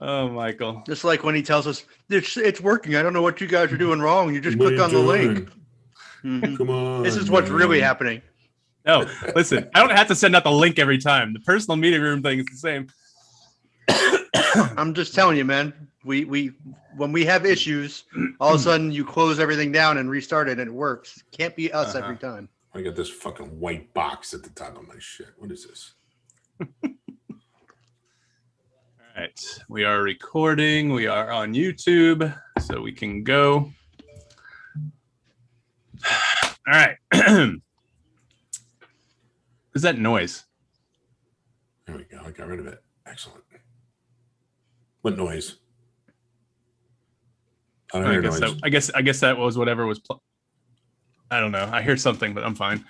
Oh, Michael. Just like when he tells us it's working. I don't know what you guys are doing wrong. You just What are click you on the link. doing? Mhm. Come on. This is what's really happening. No, listen, I don't have to send out the link every time. The personal meeting room thing is the same. I'm just telling you, man. We when we have issues, all of a sudden you close everything down and restart it, and it works. Can't be us every time. I got this fucking white box at the top of my shit. What is this? All right, we are recording. We are on YouTube, so we can go. All right. What's that noise? There we go. I got rid of it. Excellent. What noise? I don't hear noise. I guess that was whatever was. I don't know. I hear something, but I'm fine.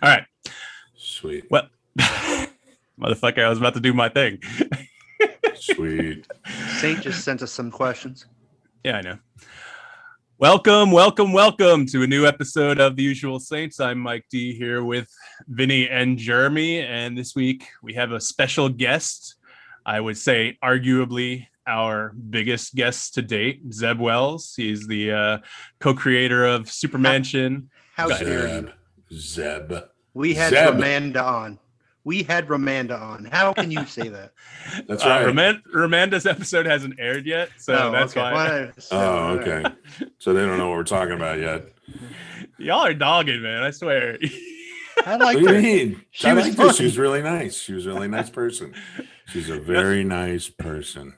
All right. Sweet. Well, motherfucker, I was about to do my thing. Sweet. Saint just sent us some questions. Yeah, I know. Welcome to a new episode of The Usual Saints. I'm Mike D here with Vinnie and Jeremy, and this week we have a special guest. I would say arguably our biggest guest to date, Zeb Wells. He's the co-creator of Supermansion. How dare you? Zeb. We had Romanda on. How can you say that? That's right. Romanda's episode hasn't aired yet, so that's why. Okay. So they don't know what we're talking about yet. Y'all are dogging, man. I swear. I like her. What do you mean? She was really nice. She was a really nice person. She's a very nice person.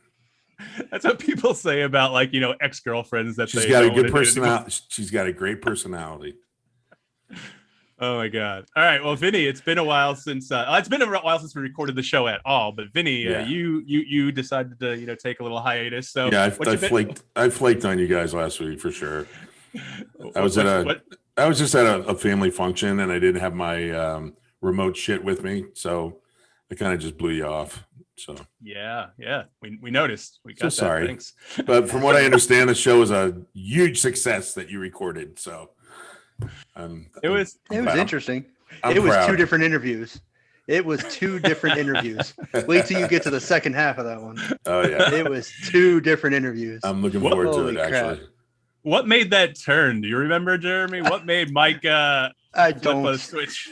That's what people say about, like, you know, ex-girlfriends that she's got a good personality. She's got a great personality. Oh my God! All right, well, Vinnie, it's been a while since we recorded the show at all. But Vinnie, you decided to take a little hiatus. So yeah, I flaked on you guys last week for sure. I was just at a family function and I didn't have my remote shit with me, so I kind of just blew you off. So yeah, we noticed. We got so that. sorry. Thanks. But from what I understand, the show was a huge success that you recorded. So. It was interesting. I'm it was proud. two different interviews. Wait till you get to the second half of that one. Oh yeah. It was two different interviews. I'm looking forward to it, actually. What made that turn? Do you remember, Jeremy? What made Mike I don't switch?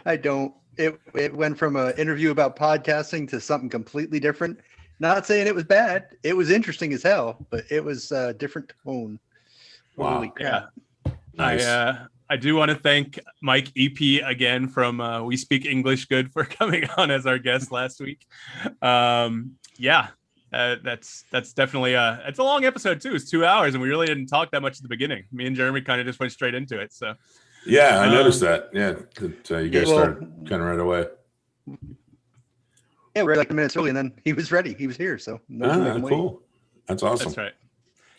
I don't. It went from an interview about podcasting to something completely different. Not saying it was bad. It was interesting as hell, but it was a different tone. Wow. Holy crap. Yeah. Nice. I do want to thank Mike EP again from We Speak English Good for coming on as our guest last week. That's definitely it's a long episode too. It's 2 hours and we really didn't talk that much at the beginning. Me and Jeremy kind of just went straight into it. So yeah, I noticed that. Yeah, you guys started kind of right away. Yeah, we're like a minute early, and then he was ready. He was here, so cool. That's awesome. That's right.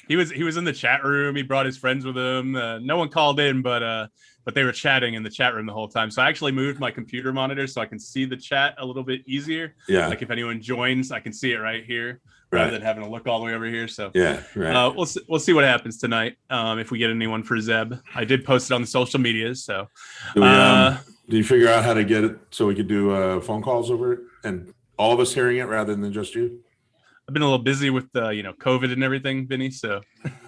He was in the chat room. He brought his friends with him. No one called in, but they were chatting in the chat room the whole time. So I actually moved my computer monitor so I can see the chat a little bit easier. Yeah. Like if anyone joins, I can see it right here rather than having to look all the way over here. So yeah, right. We'll see what happens tonight. If we get anyone for Zeb, I did post it on the social medias. So do you figure out how to get it so we could do phone calls over it and all of us hearing it rather than just you? I've been a little busy with COVID and everything, Vinny. So,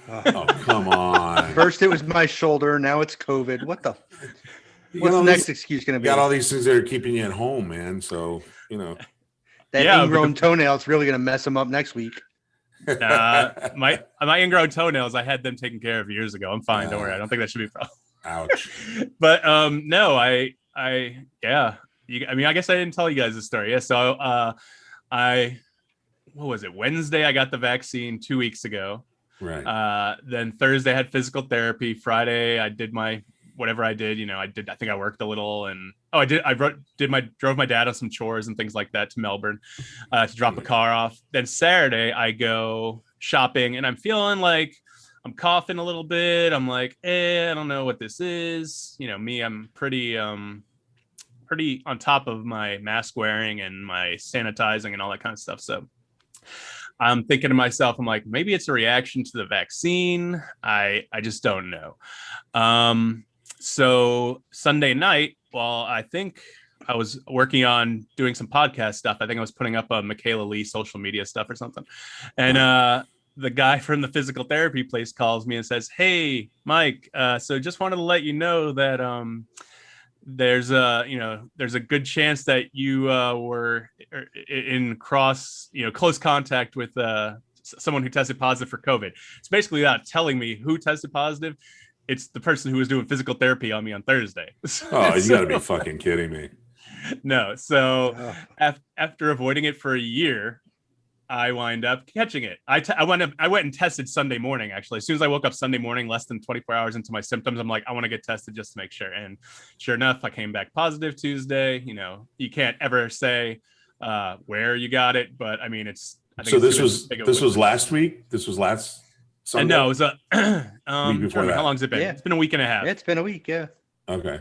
oh come on! First it was my shoulder, now it's COVID. What's the next excuse going to be? You got all these things that are keeping you at home, man. So that ingrown toenail is really going to mess them up next week. My ingrown toenails, I had them taken care of years ago. I'm fine. Don't worry. I don't think that should be a problem. Ouch! But no, I guess I didn't tell you guys the story. Yeah, so what was it? Wednesday, I got the vaccine 2 weeks ago. Right. Then Thursday, I had physical therapy. Friday, I did whatever I did. I think I worked a little, and I drove my dad on some chores and things like that to Melbourne to drop a car off. Then Saturday, I go shopping, and I'm feeling like I'm coughing a little bit. I'm like, I don't know what this is. I'm pretty on top of my mask wearing and my sanitizing and all that kind of stuff. So I'm thinking to myself, I'm like, maybe it's a reaction to the vaccine. I just don't know. So Sunday night, well, I think I was working on doing some podcast stuff. I think I was putting up a Michaela Lee social media stuff or something. And the guy from the physical therapy place calls me and says, "Hey, Mike, so just wanted to let you know that there's a good chance that you were in close contact with someone who tested positive for COVID." It's basically not telling me who tested positive. It's the person who was doing physical therapy on me on Thursday. Oh, you got to be fucking kidding me. No. So after avoiding it for a year, I wind up catching it. I went and tested Sunday morning, actually. As soon as I woke up Sunday morning, less than 24 hours into my symptoms, I'm like, I want to get tested just to make sure. And sure enough, I came back positive Tuesday. You can't ever say where you got it, but I mean, this was last week. This was last Sunday. No, it was week before that. How long has it been? Yeah. It's been a week and a half. It's been a week. Yeah. Okay.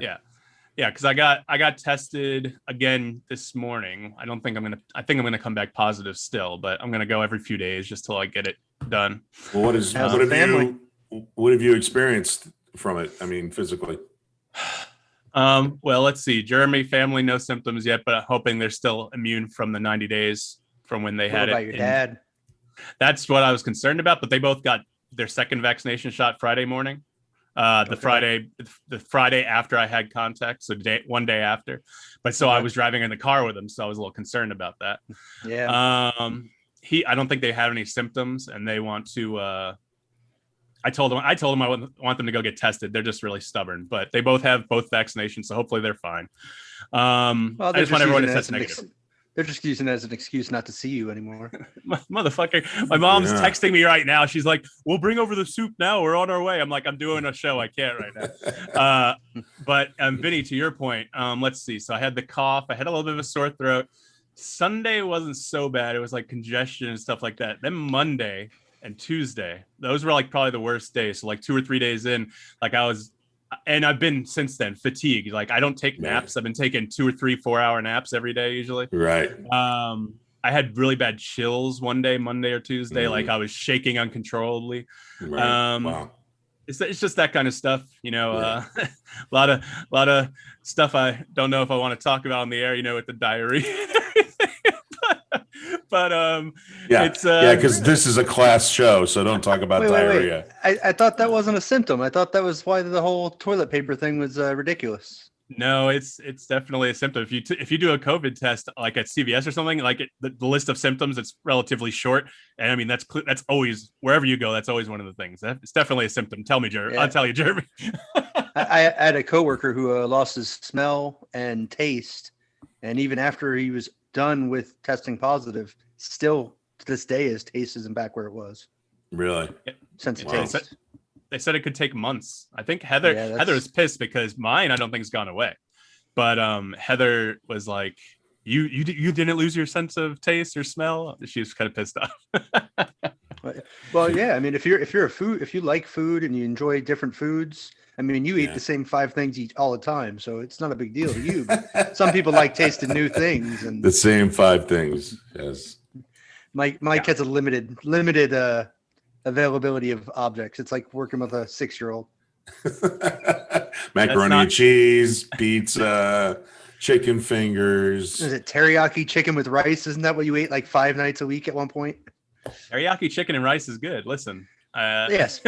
Yeah, because I got tested again this morning. I think I'm gonna come back positive still, but I'm gonna go every few days just till I get it done. Well, what have you experienced from it? I mean, physically. Well, let's see. Jeremy, family, no symptoms yet, but I'm hoping they're still immune from the 90 days from when they had it. What about your dad? That's what I was concerned about, but they both got their second vaccination shot Friday morning. The Friday after I had contact, so one day after. But so I was driving in the car with him, so I was a little concerned about that. Yeah. I don't think they have any symptoms, and they want to. I told them I want them to go get tested. They're just really stubborn, but they both have both vaccinations, so hopefully they're fine. Well, I just want everyone to test negative. They're just using it as an excuse not to see you anymore. Motherfucker. My mom's texting me right now. She's like, "We'll bring over the soup now. We're on our way." I'm like, "I'm doing a show. I can't right now." But Vinnie, to your point, let's see. So I had the cough. I had a little bit of a sore throat. Sunday wasn't so bad. It was like congestion and stuff like that. Then Monday and Tuesday, those were like probably the worst days. So like 2 or 3 days in, like and I've been since then fatigued. Like I don't take naps. I've been taking 2 or 3 4-hour naps every day usually. Right. I had really bad chills one day, Monday or Tuesday. Like I was shaking uncontrollably. Right. Wow. It's just that kind of stuff, a lot of stuff I don't know if I want to talk about on the air, with the diarrhea and everything. But it's because this is a class show, so don't talk about diarrhea. Wait. I thought that wasn't a symptom. I thought that was why the whole toilet paper thing was ridiculous. No, it's definitely a symptom. If you do a COVID test like at CVS or something, like the list of symptoms, it's relatively short. And I mean that's always wherever you go. That's always one of the things. It's definitely a symptom. Tell me, Jeremy. Yeah. I'll tell you, Jeremy. I had a coworker who lost his smell and taste, and even after he was done with testing positive, still to this day his taste isn't back where it was. Really? Since taste. They said it could take months. I think Heather was pissed because mine I don't think has gone away. But Heather was like, you didn't lose your sense of taste or smell? She was kind of pissed off. Well, yeah, I mean if you like food and you enjoy different foods, I mean, you eat the same 5 things all the time, so it's not a big deal to you. But some people like tasting new things, and the same 5 things. Yes. Mike has a limited availability of objects. It's like working with a 6-year-old. Macaroni and cheese, pizza, chicken fingers. Is it teriyaki chicken with rice? Isn't that what you ate like 5 nights a week at one point? Teriyaki chicken and rice is good. Listen. Yes,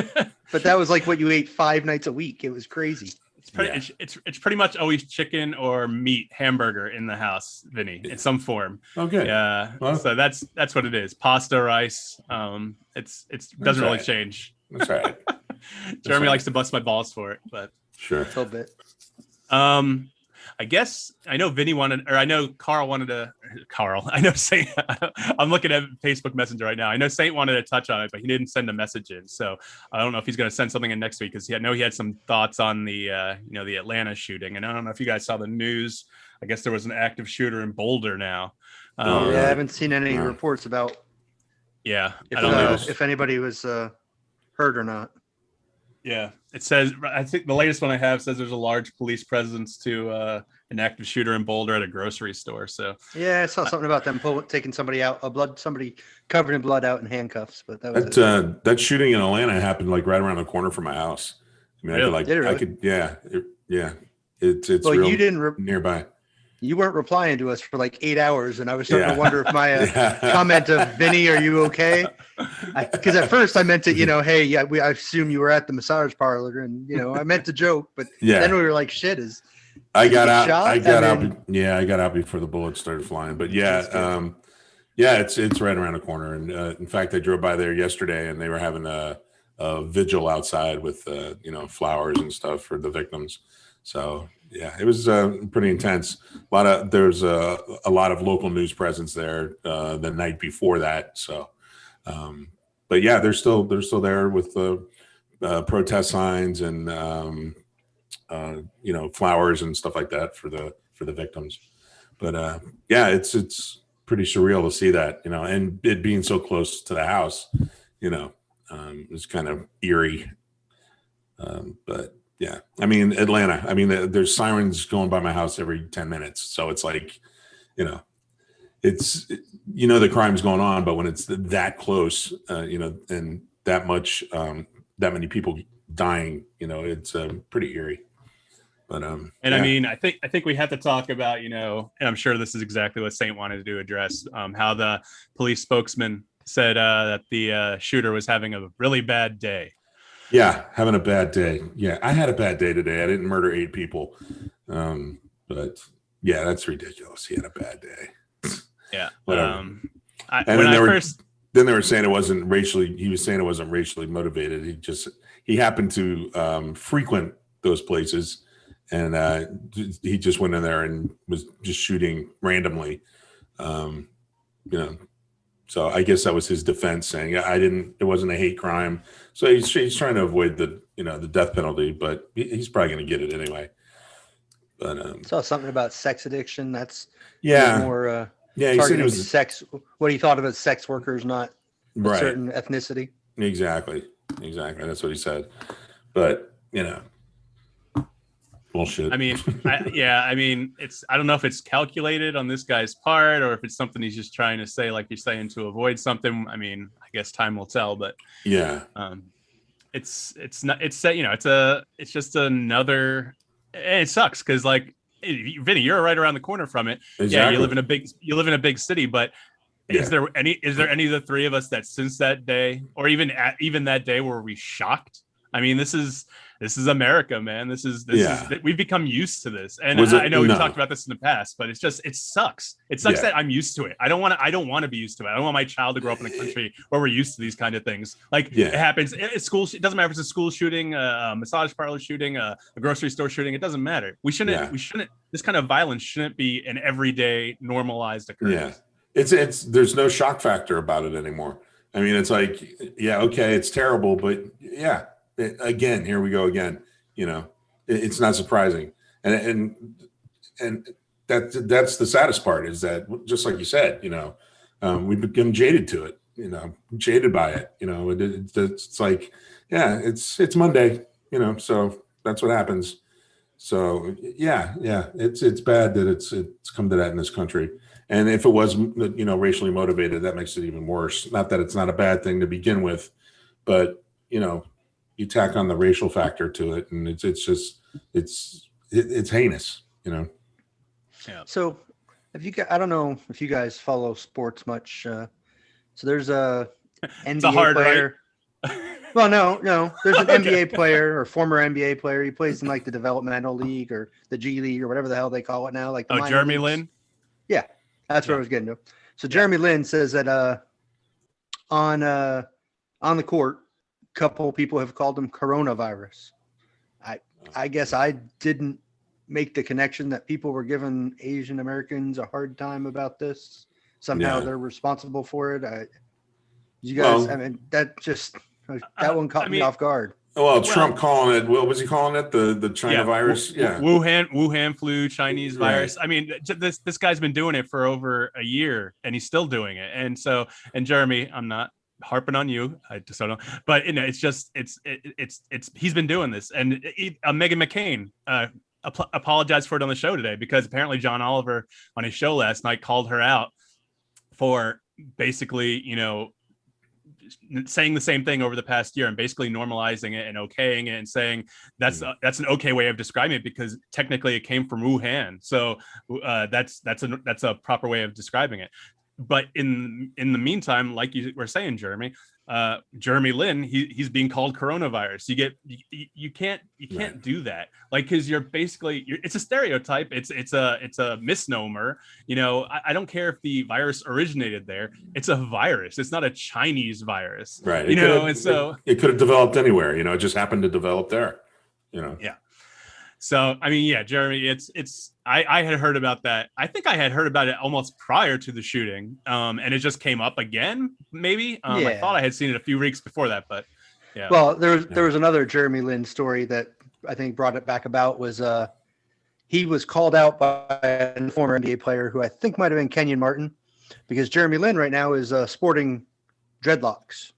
but that was like what you ate 5 nights a week. It was crazy. It's pretty much always chicken or meat hamburger in the house, Vinny, in some form. Okay. Yeah. Well, so that's what it is. Pasta, rice. It doesn't really change. That's right. Jeremy likes to bust my balls for it, but sure. A little bit. I guess I know Vinny I know Carl wanted to. I know Saint. I'm looking at Facebook Messenger right now. I know Saint wanted to touch on it, but he didn't send a message in. So I don't know if he's going to send something in next week because I know he had some thoughts on the the Atlanta shooting. And I don't know if you guys saw the news. I guess there was an active shooter in Boulder now. I haven't seen any reports about. Yeah, I don't know if anybody was hurt or not. Yeah, it says, I think the latest one I have says there's a large police presence to an active shooter in Boulder at a grocery store. So yeah, I saw something about them taking somebody out, somebody covered in blood out in handcuffs. But that was that shooting in Atlanta happened like right around the corner from my house. I mean, really? It's well, real you nearby. you weren't replying to us for like 8 hours, and I was starting to wonder if my comment of Vinnie, are you okay? Because at first I meant to, hey, yeah, I assume you were at the massage parlor, and I meant to joke, but then we were like, shit, I got out before the bullets started flying. But it's right around the corner. And in fact, I drove by there yesterday, and they were having a vigil outside with flowers and stuff for the victims. So yeah, it was pretty intense. There's a lot of local news presence there the night before that. So, but yeah, they're still there with the protest signs and flowers and stuff like that for the victims. But it's pretty surreal to see that, and it being so close to the house, it's kind of eerie. But yeah, I mean, Atlanta, there's sirens going by my house every 10 minutes. So it's like, it's, the crime's going on, but when it's that close, and that much, that many people dying, it's pretty eerie. But I mean, I think we have to talk about, and I'm sure this is exactly what Saint wanted to address, how the police spokesman said that the shooter was having a really bad day. Yeah, having a bad day. Yeah, I had a bad day today. I didn't murder 8 people, but yeah, that's ridiculous. He had a bad day. Yeah. Whatever. Then they were saying it wasn't racially. He was saying it wasn't racially motivated. He happened to frequent those places. And he just went in there and was just shooting randomly, So I guess that was his defense, saying it wasn't a hate crime. So he's trying to avoid the death penalty, but he's probably going to get it anyway. But saw something about sex addiction. That's more. He said it was sex. What he thought about sex workers, not a certain ethnicity. Exactly. That's what he said. But bullshit. I mean, I don't know if it's calculated on this guy's part or if it's something he's just trying to say, like you're saying, to avoid something. I mean, I guess time will tell, but it's just another, and it sucks because like, Vinny, you're right around the corner from it. Exactly. Yeah, you live in a big city, but is there any of the three of us that since that day, or even that day, were we shocked? I mean, this is America, man. This is we've become used to this. And I know we've talked about this in the past, but it sucks. It sucks that I'm used to it. I don't want to be used to it. I don't want my child to grow up in a country where we're used to these kind of things. Like it happens at school. It doesn't matter if it's a school shooting, a massage parlor shooting, a grocery store shooting. It doesn't matter. We shouldn't, this kind of violence shouldn't be an everyday normalized occurrence. Yeah. There's no shock factor about it anymore. I mean, it's like, okay, it's terrible, but again, here we go again. It's not surprising, and that's the saddest part, is that, just like you said, we've become jaded to it. Jaded by it. It's like, it's Monday. So that's what happens. So it's bad that it's come to that in this country. And if it was racially motivated, that makes it even worse. Not that it's not a bad thing to begin with, but you tack on the racial factor to it, and it's heinous, Yeah. So I don't know if you guys follow sports much. So there's a NBA player. Right? Well, no. There's an NBA player or former NBA player. He plays in like the developmental league or the G League or whatever the hell they call it now. Like Jeremy Lin. Yeah, that's what I was getting to. So Jeremy Lin says that on the court, couple people have called him coronavirus. I guess I didn't make the connection that people were giving Asian Americans a hard time about this. Somehow they're responsible for it. You guys, that one caught me off guard. Trump calling it, what was he calling it? The China virus? Wuhan flu, Chinese virus. I mean, this guy's been doing it for over a year and he's still doing it. And Jeremy, I'm not harping on you, I just don't know, but it's he's been doing this. And Meghan McCain apologized for it on the show today, because apparently John Oliver on his show last night called her out for basically saying the same thing over the past year and basically normalizing it and okaying it and saying that's an okay way of describing it because technically it came from Wuhan. So that's a proper way of describing it. But in the meantime, like you were saying, Jeremy Lin, he's being called coronavirus. You can't do that, like, because you're basically it's a stereotype. It's a misnomer. I don't care if the virus originated there. It's a virus. It's not a Chinese virus, right? It could have developed anywhere. It just happened to develop there. Yeah. So, I mean, yeah, Jeremy, I had heard about that. I think I had heard about it almost prior to the shooting. And it just came up again, maybe. I thought I had seen it a few weeks before that, but yeah. Well, there was another Jeremy Lin story that I think brought it back about was he was called out by a former NBA player who I think might have been Kenyon Martin, because Jeremy Lin right now is sporting dreadlocks.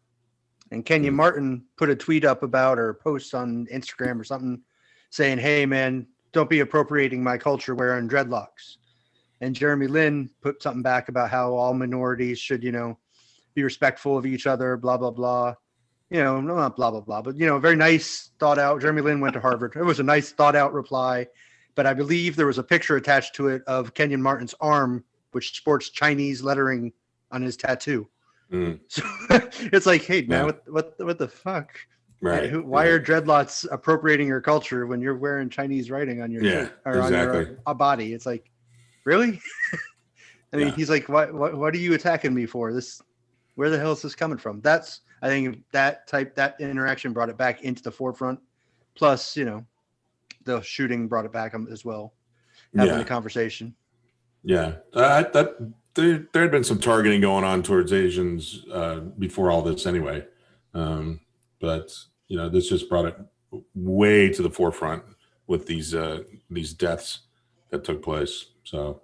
And Kenyon Martin put a tweet up about or post on Instagram or something saying, hey, man, don't be appropriating my culture wearing dreadlocks. And Jeremy Lin put something back about how all minorities should, be respectful of each other, blah, blah, blah. Not blah, blah, blah, but, very nice thought out. Jeremy Lin went to Harvard. It was a nice thought out reply. But I believe there was a picture attached to it of Kenyon Martin's arm, which sports Chinese lettering on his tattoo. So it's like, hey, man, what the fuck? Right. Why are dreadlocks appropriating your culture when you're wearing Chinese writing on your shirt or on your body? It's like, really? I mean, he's like, what are you attacking me for? Where the hell is this coming from? I think that interaction brought it back into the forefront. Plus, the shooting brought it back as well. Having the conversation. Yeah. There had been some targeting going on towards Asians before all this anyway. But this just brought it way to the forefront with these deaths that took place. So,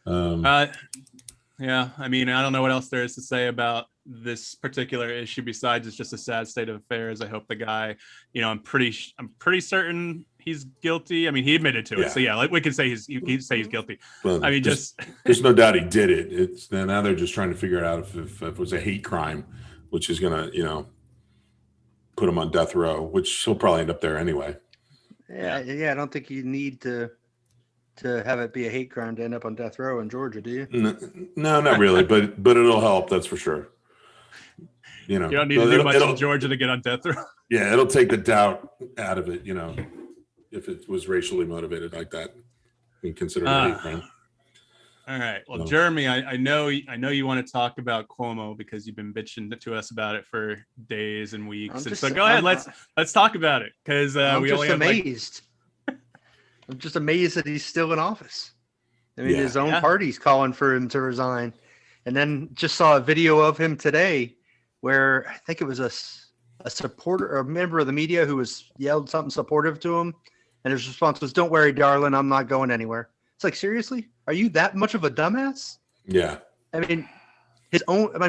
yeah, I mean, I don't know what else there is to say about this particular issue besides it's just a sad state of affairs. I hope the guy, I'm pretty certain he's guilty. I mean, he admitted to it, so yeah, like we can say he's guilty. Well, I mean, there's no doubt he did it. Now they're just trying to figure out if it was a hate crime, which is gonna put him on death row, which he'll probably end up there anyway. Yeah. I don't think you need to have it be a hate crime to end up on death row in Georgia, do you? No, not really, but it'll help. That's for sure. You don't need to do much in Georgia to get on death row. Yeah, it'll take the doubt out of it. If it was racially motivated like that, and considered a hate crime. All right. Well, Jeremy, I know you want to talk about Cuomo because you've been bitching to us about it for days and weeks. So go ahead. Let's talk about it because I'm just amazed that he's still in office. I mean, his own party's calling for him to resign, and then just saw a video of him today where I think it was a supporter or a member of the media who yelled something supportive to him, and his response was, "Don't worry, darling, I'm not going anywhere." It's like, seriously? Are you that much of a dumbass? Yeah. I mean,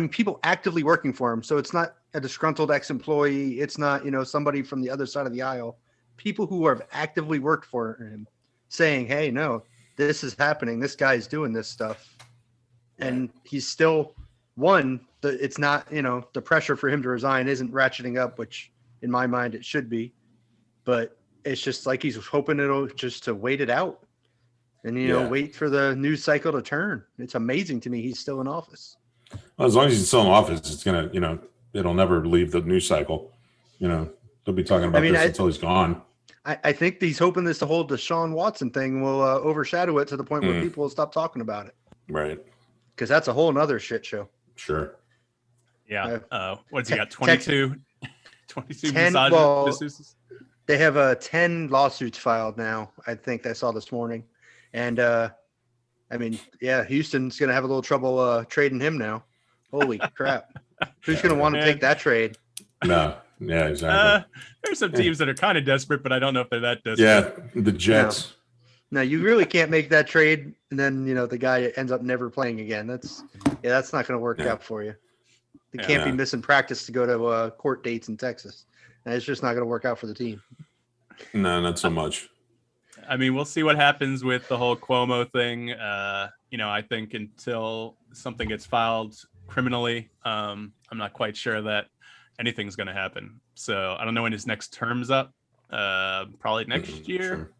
people actively working for him. So it's not a disgruntled ex-employee. It's not, somebody from the other side of the aisle. People who have actively worked for him saying, hey, no, this is happening. This guy's doing this stuff. And he's still it's not, the pressure for him to resign isn't ratcheting up, which in my mind it should be. But it's just like he's hoping it'll just to wait it out. And, wait for the news cycle to turn. It's amazing to me he's still in office. Well, as long as he's still in office, it's going to, it'll never leave the news cycle. They'll be talking about this until he's gone. I think he's hoping the whole Deshaun Watson thing will overshadow it to the point where people will stop talking about it. Right. Because that's a whole nother shit show. Sure. Yeah. What's he got? 22 massage. They have 10 lawsuits filed now. I think I saw this morning. And, Houston's going to have a little trouble trading him now. Holy crap. Who's going to want to take that trade? No. Yeah, exactly. There's some teams that are kind of desperate, but I don't know if they're that desperate. Yeah, the Jets. No, you really can't make that trade. And then, the guy ends up never playing again. That's not going to work out for you. They can't be missing practice to go to court dates in Texas. And it's just not going to work out for the team. No, not so much. I mean, we'll see what happens with the whole Cuomo thing. I think until something gets filed criminally. I'm not quite sure that anything's going to happen. So I don't know when his next term's up. Probably next year. Sure.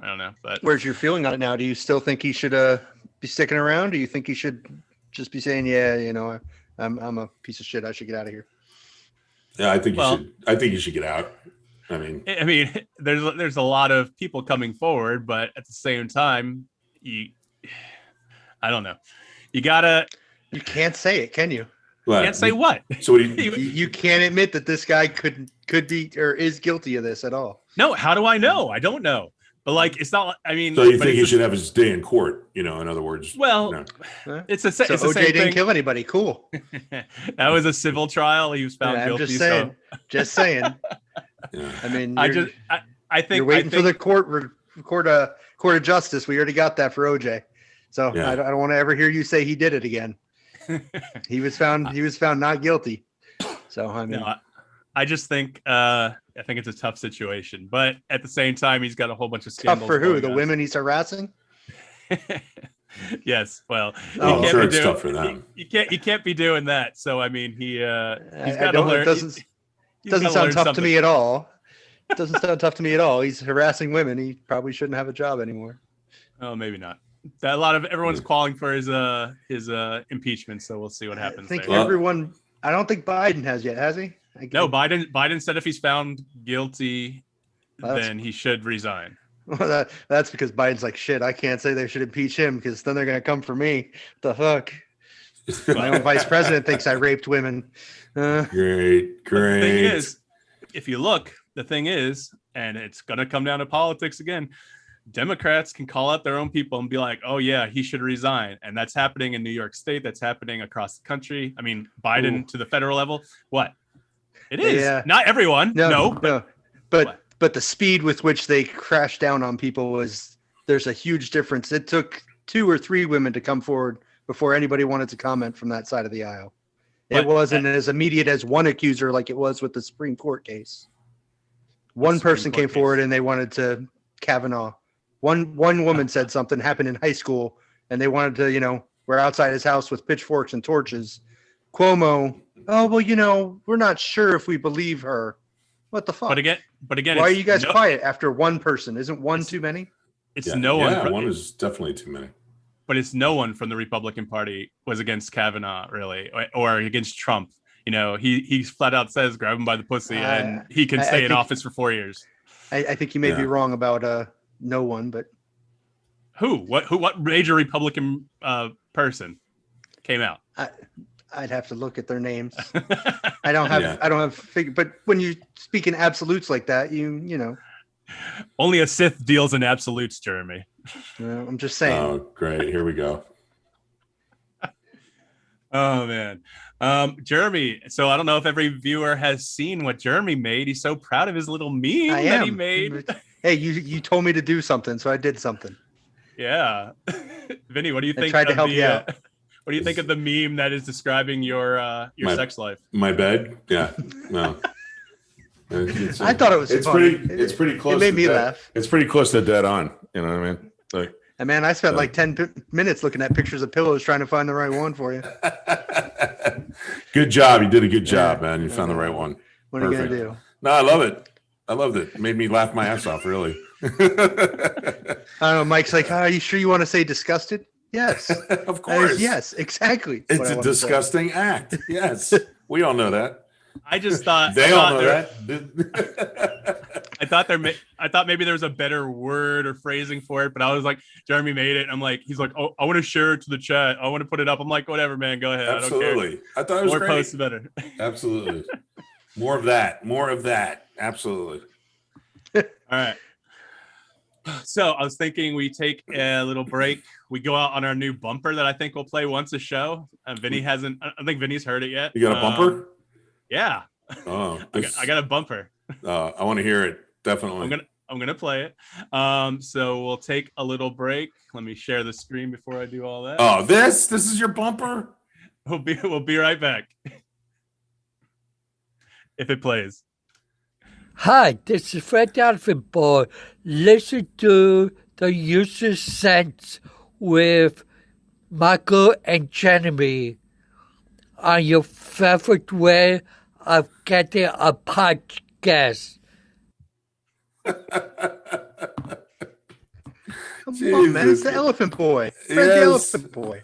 I don't know. But where's your feeling on it now? Do you still think he should be sticking around? Do you think he should just be saying, yeah, I'm a piece of shit, I should get out of here? Yeah, I think you should get out. I mean, there's a lot of people coming forward, but at the same time, I don't know. You can't say it, can you? Can't say what? So you can't admit that this guy could be or is guilty of this at all. No, how do I know? I don't know. But it's not. I mean, so you think he should have his day in court? In other words. Well, it's the OJ same didn't thing. kill anybody. Cool. That was a civil trial. He was found guilty. Just saying. Yeah. I mean, I think you're waiting for the court of justice. We already got that for OJ. So yeah. I don't want to ever hear you say he did it again. He was found not guilty. So I mean, no, I just think I think it's a tough situation, but at the same time, he's got a whole bunch of scandals. Tough for who? The women he's harassing? Yes. Well, I'm sure it's tough for them. You can't be doing that. So I mean, he's got to learn. Doesn't sound tough to me at all. It doesn't sound tough to me at all. He's harassing women. He probably shouldn't have a job anymore. Oh, maybe not. A lot of everyone's calling for his impeachment, so we'll see what happens. I don't think Biden has yet, has he? No, Biden said if he's found guilty, then he should resign. Well, that's because Biden's like, shit, I can't say they should impeach him because then they're going to come for me. What the fuck? My own vice president thinks I raped women. Great. The thing is, if you look, and it's going to come down to politics again, Democrats can call out their own people and be like, oh, yeah, he should resign. And that's happening in New York State. That's happening across the country. I mean, Biden to the federal level. What? It is. Yeah. Not everyone. No. But the speed with which they crashed down on people there's a huge difference. It took 2 or 3 women to come forward before anybody wanted to comment from that side of the aisle. It wasn't as immediate as one accuser like it was with the Supreme Court case. One person came forward and they wanted to Kavanaugh. One woman said something happened in high school and they wanted to, we're outside his house with pitchforks and torches. Cuomo, oh, well, we're not sure if we believe her. What the fuck? But again, why are you guys quiet after one person? Isn't one too many? No one. Yeah, one is definitely too many. But it's no one from the Republican Party was against Kavanaugh, really, or against Trump. He flat out says grab him by the pussy and he can stay in office for 4 years. I think you may be wrong about no one, but who? What major Republican person came out? I'd have to look at their names. I don't have figure, but when you speak in absolutes like that, you know. Only a Sith deals in absolutes, Jeremy. I'm just saying. Oh, great. Here we go. Oh, man. Jeremy, so I don't know if every viewer has seen what Jeremy made. He's so proud of his little meme that he made. Hey, you told me to do something, so I did something. Yeah. Vinny, what do you think? I tried to help you out. What do you think of the meme that is describing your sex life? My bed? Yeah. No. I thought it was funny. It's pretty close. It made me laugh. It's pretty close to dead on. You know what I mean? Like, and man, I spent like 10 minutes looking at pictures of pillows trying to find the right one for you. Good job. You did a good job, man. You found the right one. What are you going to do? No, I love it. I loved it. It made me laugh my ass off, really. I don't know. Mike's like, are you sure you want to say disgusted? Yes. Of course. Yes, exactly. It's a disgusting act. Yes. We all know that. I just thought they all know that. I thought maybe there was a better word or phrasing for it, but I was like, Jeremy made it. I'm like, he's like, oh, I want to share it to the chat. I want to put it up. I'm like, whatever, man, go ahead. Absolutely. I don't care. I thought it was more great. posts better. Absolutely. More of that. More of that. Absolutely. All right. So I was thinking we take a little break. We go out on our new bumper that I think we'll play once a show. Vinny hasn't. I don't think Vinny's heard it yet. You got a bumper? Yeah. Oh, I got a bumper. I want to hear it. Definitely. I'm gonna play it. So we'll take a little break. Let me share the screen before I do all that. Oh, this is your bumper? We'll be right back. If it plays. Hi, this is Fred Donovan Boy. Listen to the User Sense with Michael and Jeremy. on your favorite way of getting a podcast. Come on, man. It's the Elephant Boy. Fred the Elephant Boy.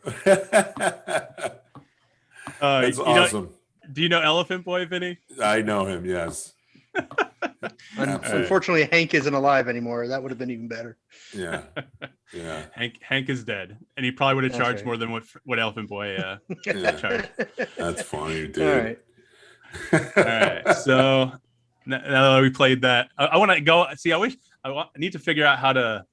That's awesome. Do you know Elephant Boy, Vinny? I know him, yes. Unfortunately, Hank isn't alive anymore. That would have been even better. Yeah. Hank is dead, and he probably would have charged more than what Elephant Boy charged. That's funny, dude. All right. So now that we played that, I want to go. See, I need to figure out how to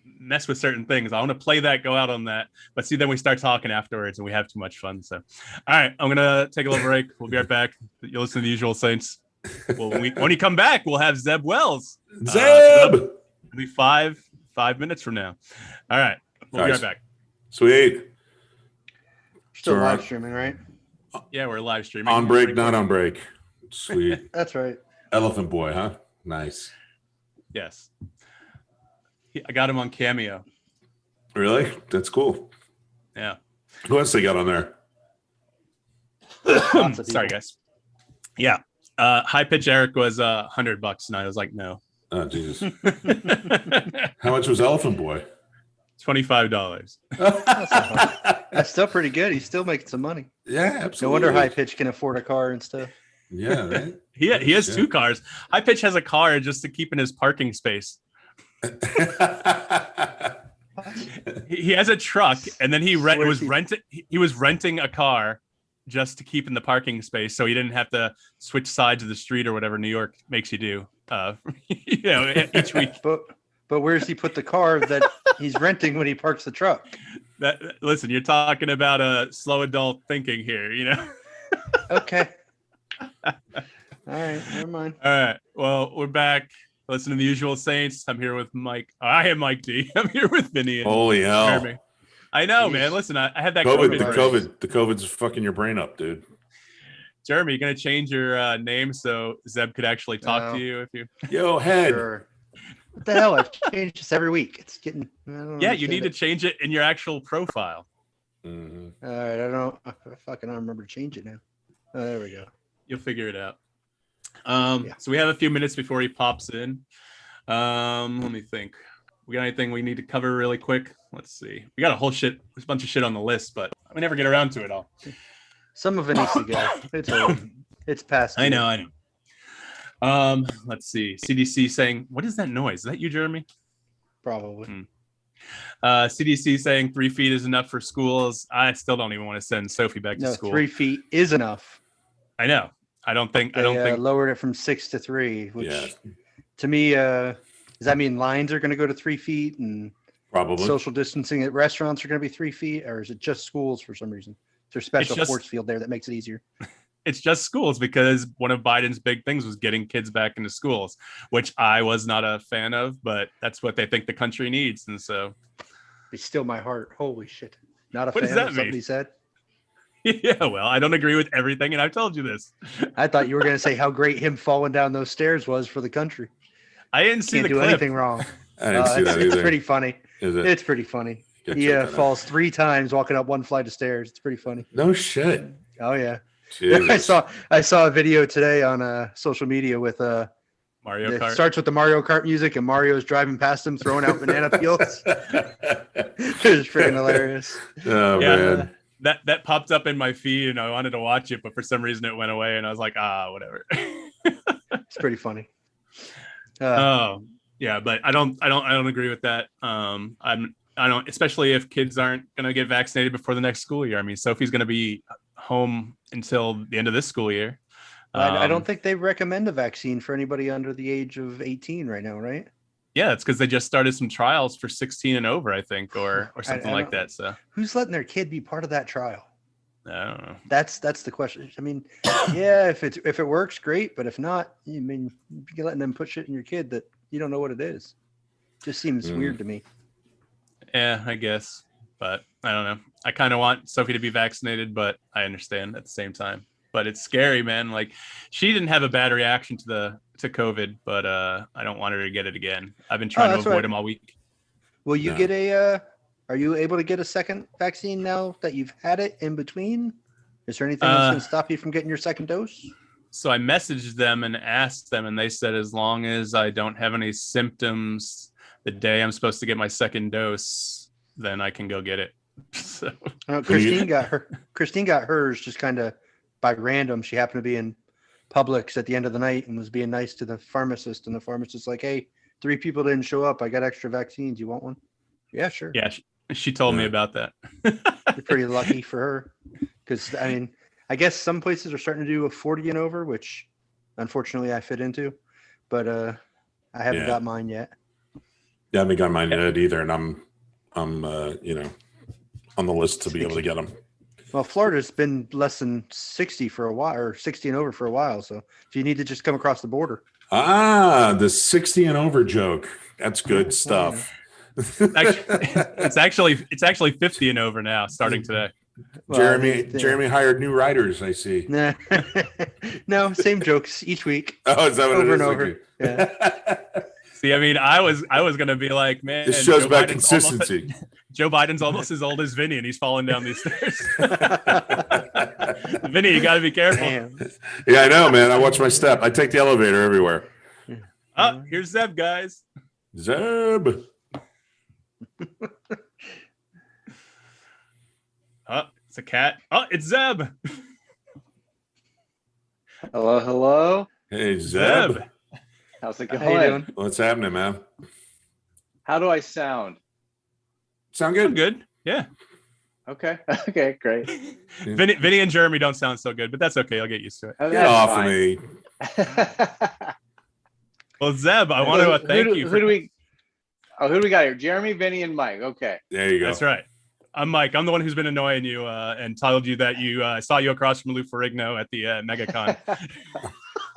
mess with certain things. I want to play that, go out on that, but see, then we start talking afterwards, and we have too much fun. So, all right, I'm gonna take a little break. We'll be right back. You'll listen to the usual Saints. Well, when you come back, we'll have Zeb Wells. Zeb! It'll be 5 minutes from now. All right. We'll be right back. Sweet. Still live streaming, right? Yeah, we're live streaming. On break, not on break. Sweet. That's right. Elephant Boy, huh? Nice. Yes. I got him on Cameo. Really? That's cool. Yeah. Who else they got on there? Sorry, guys. Yeah. High Pitch Eric was $100, and I was like, no. Oh, Jesus. How much was Elephant Boy? $25. That's still pretty good. He's still making some money. Yeah, absolutely. No wonder High Pitch can afford a car and stuff. Yeah, right? He has 2 cars. High Pitch has a car just to keep in his parking space. He has a truck, and then he was renting a car just to keep in the parking space, so he didn't have to switch sides of the street or whatever New York makes you do. Each week. But where does he put the car that he's renting when he parks the truck? Listen, you're talking about a slow adult thinking here, Okay. All right, never mind. All right. Well, we're back. Listen to the usual Saints. I'm here with Mike. I am Mike D. I'm here with Vinnie. And Holy hell. Jeremy. I know, man. Listen, I had that COVID. The COVID's fucking your brain up, dude. Jeremy, you gonna change your name so Zeb could actually talk to you if you. Yo, head. Sure. What the hell? I change this every week. It's getting. Yeah, you need to change it in your actual profile. Mm-hmm. All right, I don't remember to change it now. Oh, there we go. You'll figure it out. So we have a few minutes before he pops in. Let me think. We got anything we need to cover really quick? Let's see. We got there's a bunch of shit on the list, but we never get around to it all. Some of it needs to go. It's past. I know. Let's see. CDC saying, what is that noise? Is that you, Jeremy? Probably. CDC saying 3 feet is enough for schools. I still don't even want to send Sophie back to school. 3 feet is enough. I know. I don't think lowered it from 6 to 3, which to me, does that mean lines are going to go to 3 feet and probably social distancing at restaurants are going to be 3 feet, or is it just schools for some reason? Is there a special sports field there that makes it easier? It's just schools because one of Biden's big things was getting kids back into schools, which I was not a fan of, but that's what they think the country needs. And so it's still my heart. Holy shit. Not a fan of something he said. Yeah, well, I don't agree with everything, and I've told you this. I thought you were going to say how great him falling down those stairs was for the country. I didn't see the clip. Anything wrong. I didn't see that either. It's pretty funny. Is it? It's pretty funny. He falls 3 times walking up 1 flight of stairs. It's pretty funny. No shit. Oh yeah. Jesus. I saw a video today on social media with Mario Kart. It starts with the Mario Kart music, and Mario's driving past him, throwing out banana peels. It was freaking hilarious. Oh man. That popped up in my feed, and I wanted to watch it, but for some reason it went away, and I was like, whatever. It's pretty funny. Yeah, but I don't agree with that. I don't, especially if kids aren't going to get vaccinated before the next school year. I mean, Sophie's going to be home until the end of this school year. I don't think they recommend a vaccine for anybody under the age of 18 right now, right? Yeah, it's because they just started some trials for 16 and over, I think, or something like that. So who's letting their kid be part of that trial? I don't know. That's the question. I mean, yeah, if it works, great. But if not, I mean, you're letting them put shit in your kid that you don't know what it is. Just seems weird to me. Yeah, I guess. But I don't know. I kind of want Sophie to be vaccinated, but I understand at the same time. But it's scary, man. Like, she didn't have a bad reaction to COVID, but I don't want her to get it again. I've been trying to avoid them all week. Will you get are you able to get a second vaccine now that you've had it in between? Is there anything that's going to stop you from getting your second dose? So I messaged them and asked them, and they said as long as I don't have any symptoms the day I'm supposed to get my second dose, then I can go get it. So Christine got hers just kind of by random. She happened to be in Publix at the end of the night and was being nice to the pharmacist, and the pharmacist like, "Hey, 3 people didn't show up. I got extra vaccines. You want one?" Yeah, sure. Yeah, she told me about that. You're pretty lucky for her, because I mean, I guess some places are starting to do a 40 and over, which unfortunately I fit into, but I haven't got mine yet. Yeah, I haven't got mine yet either, and I'm on the list to be able to get them. Well, Florida's been less than 60 for a while, or 60 and over for a while. So if you need to just come across the border. The 60 and over joke. That's good stuff. It's actually 50 and over now, starting today. Well, Jeremy hired new writers, I see. No, same jokes each week. Oh, is that what over it is? and over? Yeah. See, I mean, I was gonna be like, man, this shows about consistency. Joe Biden's almost as old as Vinnie, and he's falling down these stairs. Vinnie, you got to be careful. Damn. Yeah, I know, man. I watch my step. I take the elevator everywhere. Oh, here's Zeb, guys. Zeb. Oh, it's a cat. Oh, it's Zeb. Hello. Hey, Zeb. How's it going? How you doing? What's happening, man? How do I sound? Sound good? Good. Yeah. Okay. Okay, great. Vinnie and Jeremy don't sound so good, but that's okay. I'll get used to it. Get off of me. Well, Zeb, I want to thank you. Who do we got here? Jeremy, Vinnie, and Mike. Okay. There you go. That's right. I'm Mike. I'm the one who's been annoying you and told you that you saw you across from Lou Ferrigno at the MegaCon.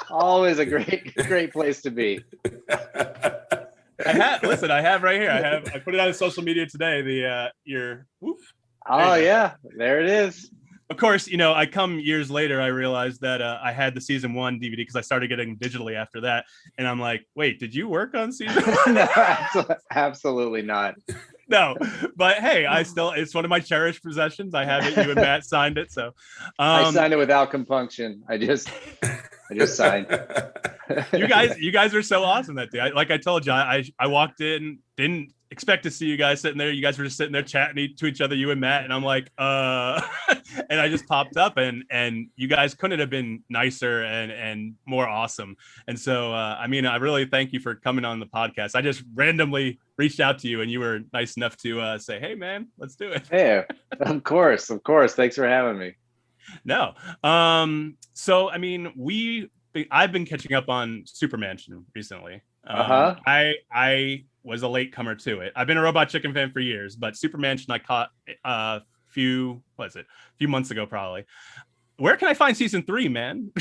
Always a great place to be. I have right here. I put it on social media today. Yeah, there it is. Of course, I come years later. I realized that I had the season 1 DVD because I started getting digitally after that, and I'm like, wait, did you work on season 1? No, absolutely not. No, but hey, it's one of my cherished possessions. I have it. You and Matt signed it, so I signed it without compunction. I just signed. You guys are so awesome that day. Like I told you, I walked in, didn't expect to see you guys sitting there. You guys were just sitting there chatting to each other, you and Matt, and I'm like, and I just popped up, and you guys couldn't have been nicer and more awesome. And so, I mean, I really thank you for coming on the podcast. I just randomly reached out to you, and you were nice enough to say, "Hey, man, let's do it." Hey, of course. Thanks for having me. No. So, I mean, I've been catching up on Supermansion recently. I was a latecomer to it. I've been a Robot Chicken fan for years, but Supermansion I caught a few months ago, probably. Where can I find season 3, man?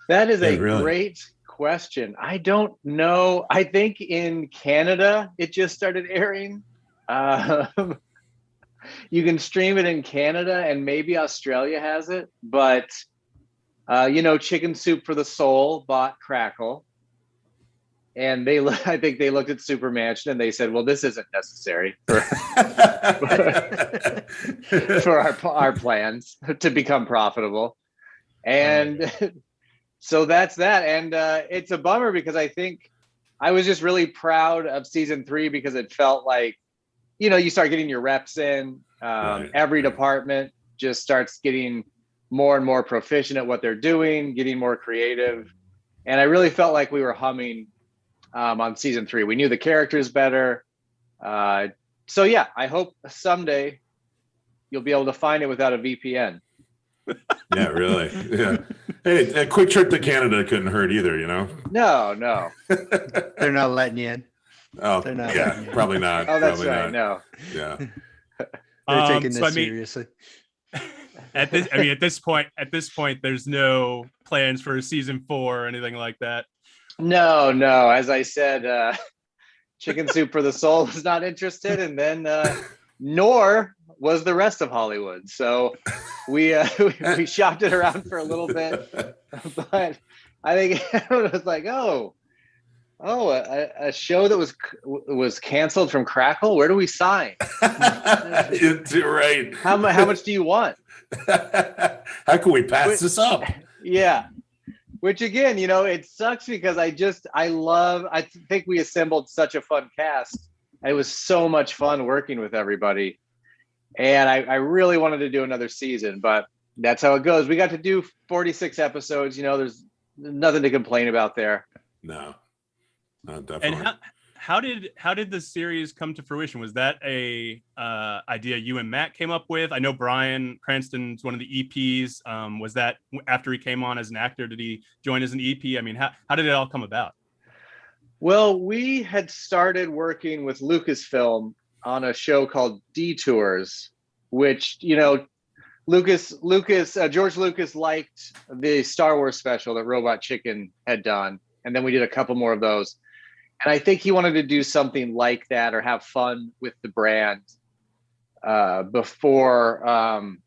That is a great question. I don't know. I think in Canada it just started airing. You can stream it in Canada, and maybe Australia has it, but Chicken Soup for the Soul bought Crackle, and I think they looked at Supermansion and they said, well, this isn't necessary for, for our plans to become profitable. And so that's that. And it's a bummer because I think I was just really proud of season 3 because it felt like, you start getting your reps in. Every department just starts getting more and more proficient at what they're doing, getting more creative. And I really felt like we were humming on season 3. We knew the characters better. So yeah, I hope someday you'll be able to find it without a VPN. Yeah, really. Yeah. Hey, a quick trip to Canada couldn't hurt either, No. They're not letting you in. Oh, yeah, probably not. Oh, that's probably right. Not. No. Yeah. They're taking this seriously. At this point, there's no plans for season 4 or anything like that. No. As I said, Chicken Soup for the Soul was not interested, and then nor was the rest of Hollywood. So we shopped it around for a little bit, but I think everyone was like, a show that was canceled from Crackle. Where do we sign? You're right. How much do you want? How can we pass this up? Yeah. Which again, it sucks because I think we assembled such a fun cast. It was so much fun working with everybody. And I really wanted to do another season, but that's how it goes. We got to do 46 episodes. There's nothing to complain about there. No, definitely. And how did the series come to fruition? Was that a idea you and Matt came up with? I know Brian Cranston's one of the EPs. Was that after he came on as an actor? Did he join as an EP? I mean, how did it all come about? Well, we had started working with Lucasfilm on a show called Detours, which, George Lucas liked the Star Wars special that Robot Chicken had done. And then we did a couple more of those. And I think he wanted to do something like that or have fun with the brand before, and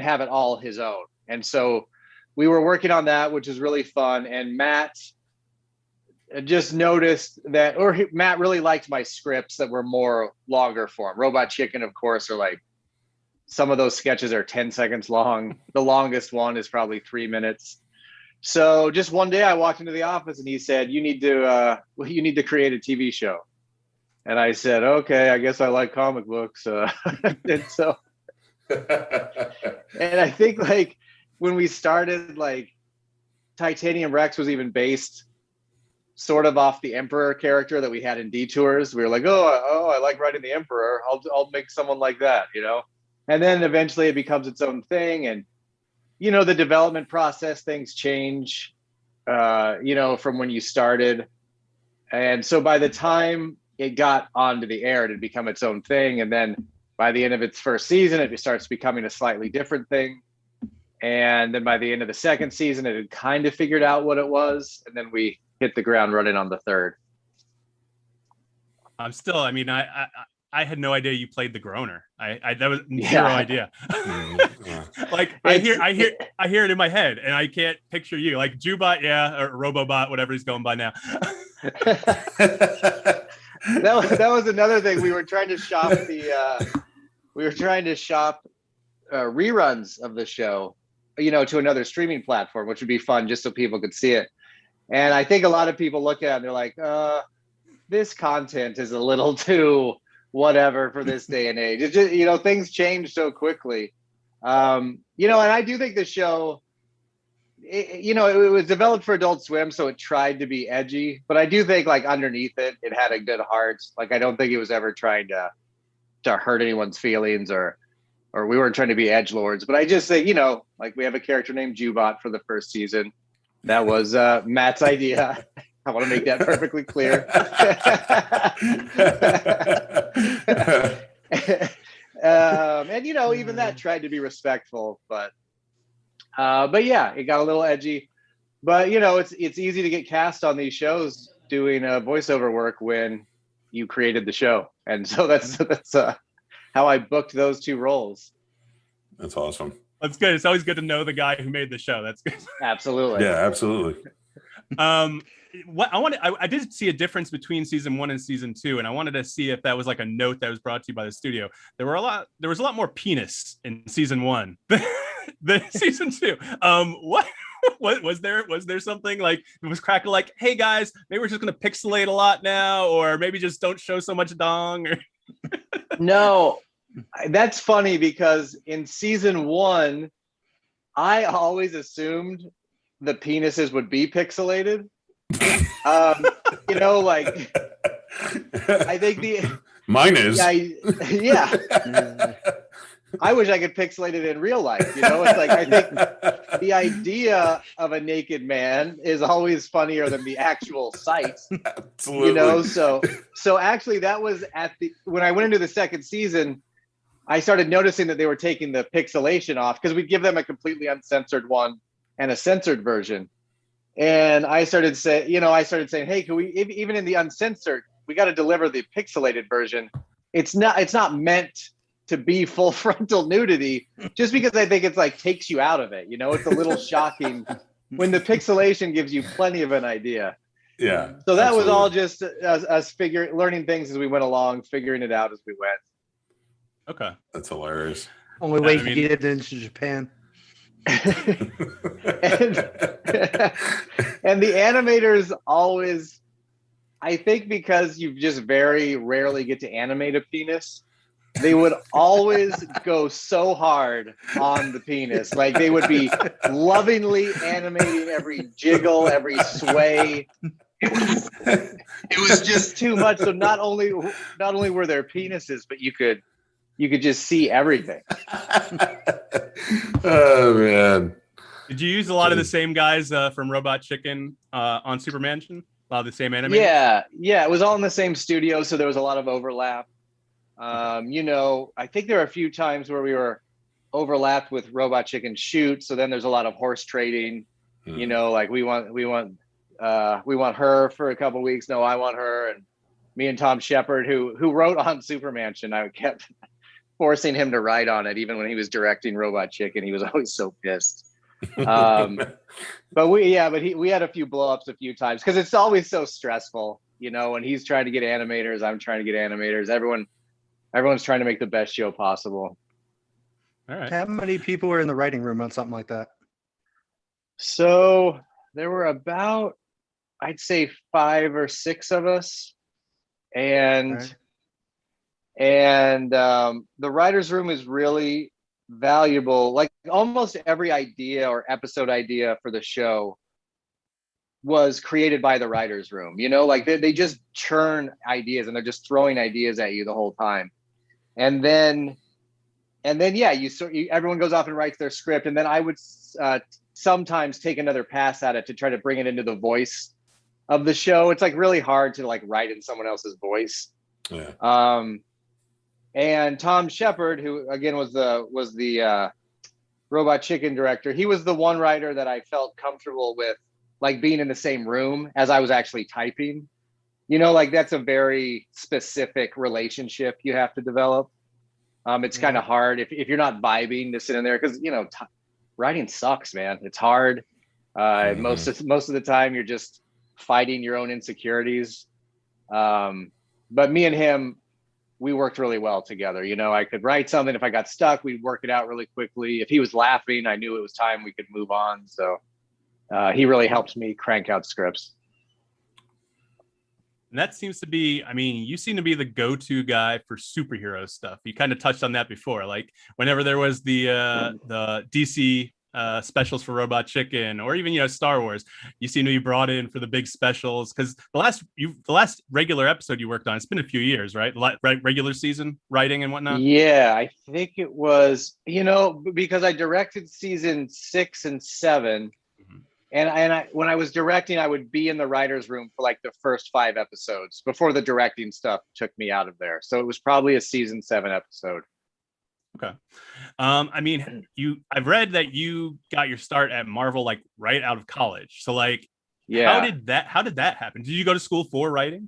have it all his own. And so we were working on that, which is really fun. And Matt just noticed that, Matt really liked my scripts that were more longer form. Robot Chicken, of course, are like, some of those sketches are 10 seconds long. The longest one is probably 3 minutes. So just one day I walked into the office and he said, you need to create a TV show. And I said, okay, I guess I like comic books. And so, and I think like when we started, like Titanium Rex was even based sort of off the Emperor character that we had in Detours. We were like, oh, I like writing the Emperor. I'll make someone like that, And then eventually it becomes its own thing. And the development process, things change, from when you started. And so by the time it got onto the air, it had become its own thing. And then by the end of its first season, it starts becoming a slightly different thing. And then by the end of the second season, it had kind of figured out what it was. And then we hit the ground running on the third. I had no idea you played the Groaner. That was zero idea. Like I hear it in my head and I can't picture you like Jubot, or Robobot, whatever he's going by now. that was another thing. We were trying to shop reruns of the show, to another streaming platform, which would be fun just so people could see it. And I think a lot of people look at it and they're like, this content is a little too whatever for this day and age. It's just, things change so quickly. And I do think the show, it was developed for Adult Swim, so it tried to be edgy, but I do think like underneath it had a good heart. Like, I don't think it was ever trying to hurt anyone's feelings or we weren't trying to be edgelords, but I just think, like we have a character named Jubot for the first season. That was Matt's idea. I want to make that perfectly clear. And even that tried to be respectful, but yeah, it got a little edgy. But it's easy to get cast on these shows doing voiceover work when you created the show, and so that's how I booked those two roles. That's awesome. That's good. It's always good to know the guy who made the show. That's good. Absolutely. Yeah, absolutely. I did see a difference between season 1 and season 2, and I wanted to see if that was like a note that was brought to you by the studio. There was a lot more penis in season 1 than season 2. What was there something like it was Cracker like, hey guys, maybe we're just gonna pixelate a lot now, or maybe just don't show so much dong? Or No, that's funny because in season 1, I always assumed the penises would be pixelated. Like I think mine is. Yeah. I wish I could pixelate it in real life. It's like I think the idea of a naked man is always funnier than the actual sight. Absolutely. So actually that was when I went into the second season, I started noticing that they were taking the pixelation off because we'd give them a completely uncensored one and a censored version. And I started saying, hey, can we, even in the uncensored, we got to deliver the pixelated version. It's not meant to be full frontal nudity, just because I think it's like takes you out of it. It's a little shocking when the pixelation gives you plenty of an idea. Yeah. So that was all just us learning things as we went along, figuring it out as we went. Okay. That's hilarious. Only way to get it into Japan. and the animators always, I think because you just very rarely get to animate a penis, they would always go so hard on the penis. Like they would be lovingly animating every jiggle, every sway. It was just too much. So not only were there penises, but you could just see everything. Oh man! Did you use a lot of the same guys from Robot Chicken on Supermansion? A lot of the same animators? Yeah. It was all in the same studio, so there was a lot of overlap. I think there were a few times where we were overlapped with Robot Chicken shoot. So then there's a lot of horse trading. Like we want her for a couple of weeks. No, I want her. And me and Tom Shepard, who wrote on Supermansion, I kept forcing him to write on it, even when he was directing Robot Chicken. He was always so pissed. But we had a few blowups a few times because it's always so stressful, when he's trying to get animators, I'm trying to get animators. Everyone's trying to make the best show possible. All right. How many people were in the writing room on something like that? So there were about, I'd say 5 or 6 of us. And the writer's room is really valuable. Like almost every idea or episode idea for the show was created by the writer's room. Like they just churn ideas and they're just throwing ideas at you the whole time. And then everyone goes off and writes their script, and then I would sometimes take another pass at it to try to bring it into the voice of the show. It's like really hard to like write in someone else's voice. Yeah. And Tom Shepard, who again was the Robot Chicken director, he was the one writer that I felt comfortable with, like being in the same room as I was actually typing. Like that's a very specific relationship you have to develop. It's kind of hard if you're not vibing to sit in there because writing sucks, man. It's hard. Most of the time you're just fighting your own insecurities. But me and him, we worked really well together. I could write something. If I got stuck, we'd work it out really quickly. If he was laughing, I knew it was time we could move on. So he really helped me crank out scripts. And that seems to be, you seem to be the go-to guy for superhero stuff. You kind of touched on that before. Like whenever there was the DC specials for Robot Chicken, or even Star Wars, you seem to be brought in for the big specials. Because the last regular episode you worked on, it's been a few years, right? Regular season writing and whatnot. Yeah, I think it was. Because I directed season 6 and 7. And when I was directing, I would be in the writer's room for like the first 5 episodes before the directing stuff took me out of there. So it was probably a season 7 episode. Okay. I've read that you got your start at Marvel like right out of college. So like, yeah, how did that happen? Did you go to school for writing?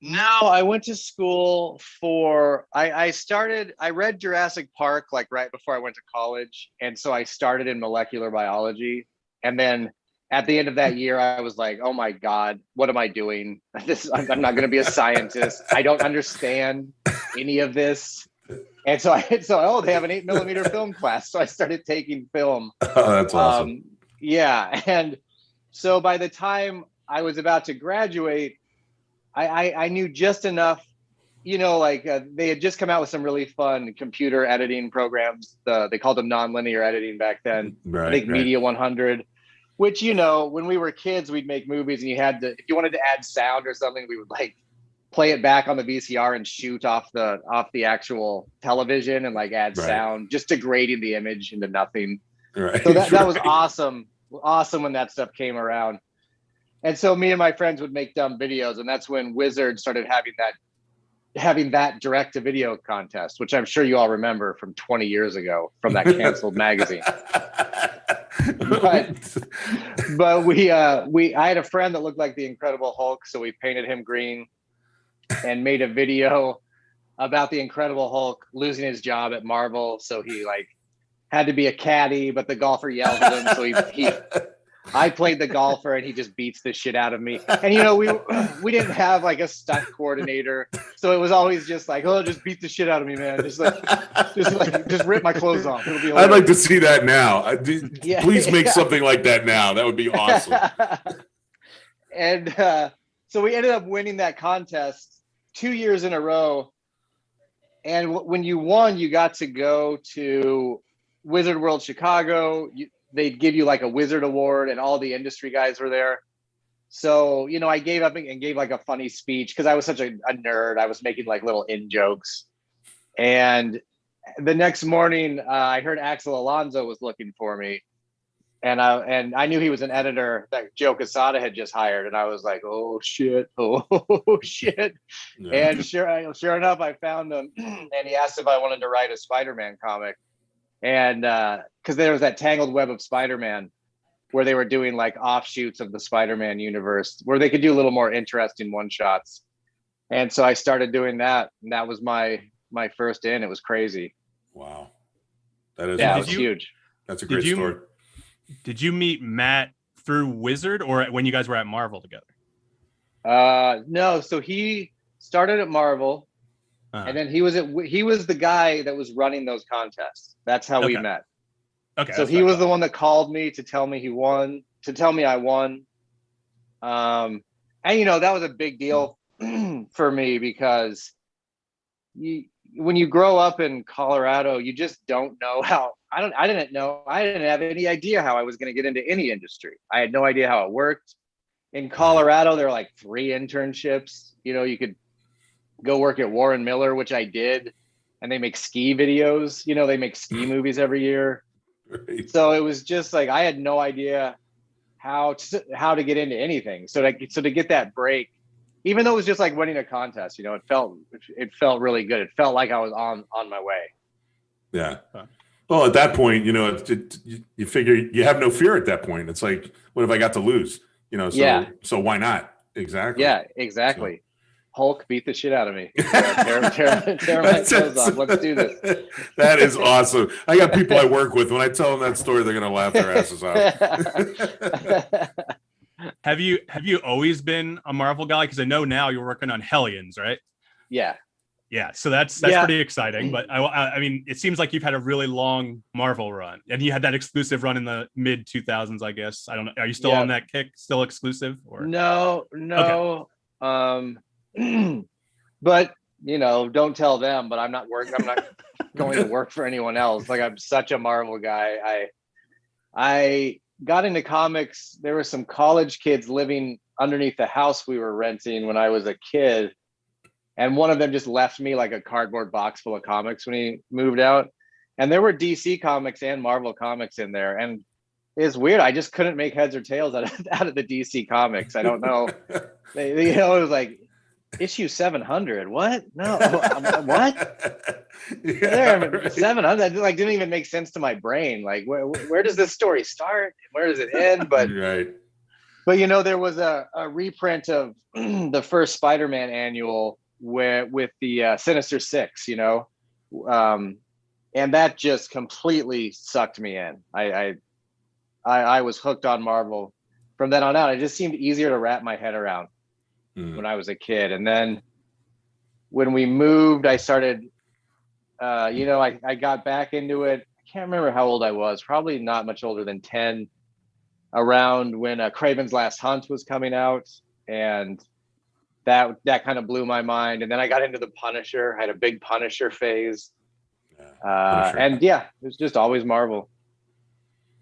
No, I went to school for, I read Jurassic Park like right before I went to college. And so I started in molecular biology. And then at the end of that year, I was like, oh my God, what am I doing? I'm not going to be a scientist. I don't understand any of this. And so they have an 8mm film class. So I started taking film. Oh, that's awesome. Yeah. And so by the time I was about to graduate, I knew just enough, they had just come out with some really fun computer editing programs. They called them nonlinear editing back then. Right, I think Media 100. Which, when we were kids, we'd make movies and if you wanted to add sound or something, we would like play it back on the VCR and shoot off the actual television and like add sound, just degrading the image into nothing. Right. So that was awesome when that stuff came around. And so me and my friends would make dumb videos, and that's when Wizard started having that direct to video contest, which I'm sure you all remember from 20 years ago from that canceled magazine. But I had a friend that looked like the Incredible Hulk, so we painted him green and made a video about the Incredible Hulk losing his job at Marvel. So he like had to be a caddy, but the golfer yelled at him, so I played the golfer and he just beats the shit out of me. And we didn't have like a stunt coordinator, So it was always just like, oh, just beat the shit out of me, man. Just rip my clothes off. It'll be hilarious. I'd like to see that now. Yeah, Please make something like that now. That would be awesome. And so we ended up winning that contest 2 years in a row. And when you won, you got to go to Wizard World Chicago. They'd give you like a Wizard Award, and all the industry guys were there. So, you know, I gave up and gave like a funny speech because I was such a nerd. I was making like little in jokes. And the next morning, I heard Axel Alonso was looking for me. And I knew he was an editor that Joe Quesada had just hired. And I was like, oh, shit. Oh, shit. Yeah. And sure enough, I found him. And he asked if I wanted to write a Spider-Man comic. And because there was that Tangled Web of Spider-Man, where they were doing like offshoots of the Spider-Man universe, where they could do a little more interesting one-shots. And so I started doing that. And that was my first in. It was crazy. Wow. That is it was huge. That's a great story. Did you meet Matt through Wizard or when you guys were at Marvel together? No. So he started at Marvel, and then he was the guy that was running those contests. That's how we met. Okay. So he was the one that called me to tell me he won, to tell me I won. And you know, that was a big deal for me because when you grow up in Colorado, you just don't know how. I didn't have any idea how I was going to get into any industry. I had no idea how it worked. In Colorado, there are like 3 internships. You know, you could go work at Warren Miller, which I did, and they make ski videos. You know, they make ski movies every year. Right. So it was just like I had no idea how to get into anything. So to get that break, even though it was just like winning a contest, you know, it felt really good. It felt like I was on my way. Yeah. Well, at that point, you know, you figure you have no fear at that point. It's like, what have I got to lose? You know, so why not? Exactly. Yeah, exactly. So. Hulk beat the shit out of me. Tear my clothes off. Let's do this. That is awesome. I got people I work with. When I tell them that story, they're going to laugh their asses out. Have you always been a Marvel guy? Because I know now you're working on Hellions, right? Yeah. Yeah, so that's pretty exciting. But I mean, it seems like you've had a really long Marvel run, and you had that exclusive run in the mid 2000s, I guess. I don't know. Are you still on that kick? Still exclusive? Or no. Okay. But you know, don't tell them. But I'm not going to work for anyone else. Like I'm such a Marvel guy. I got into comics. There were some college kids living underneath the house we were renting when I was a kid. And one of them just left me like a cardboard box full of comics when he moved out. And there were DC comics and Marvel comics in there. And it's weird. I just couldn't make heads or tails out of the DC comics. I don't know. You know, it was like issue 700. What? No. What? Yeah, right. 700. Like didn't even make sense to my brain. Like where does this story start? Where does it end? But right. But you know, there was a reprint of the first Spider-Man annual with the Sinister Six, you know, and that just completely sucked me in. I was hooked on Marvel from then on out. It just seemed easier to wrap my head around when I was a kid. And then when we moved, I started, you know, I got back into it. I can't remember how old I was, probably not much older than 10, around when Kraven's Last Hunt was coming out. And that kind of blew my mind. And then I got into the Punisher. I had a big Punisher phase. Punisher. And yeah, it was just always Marvel.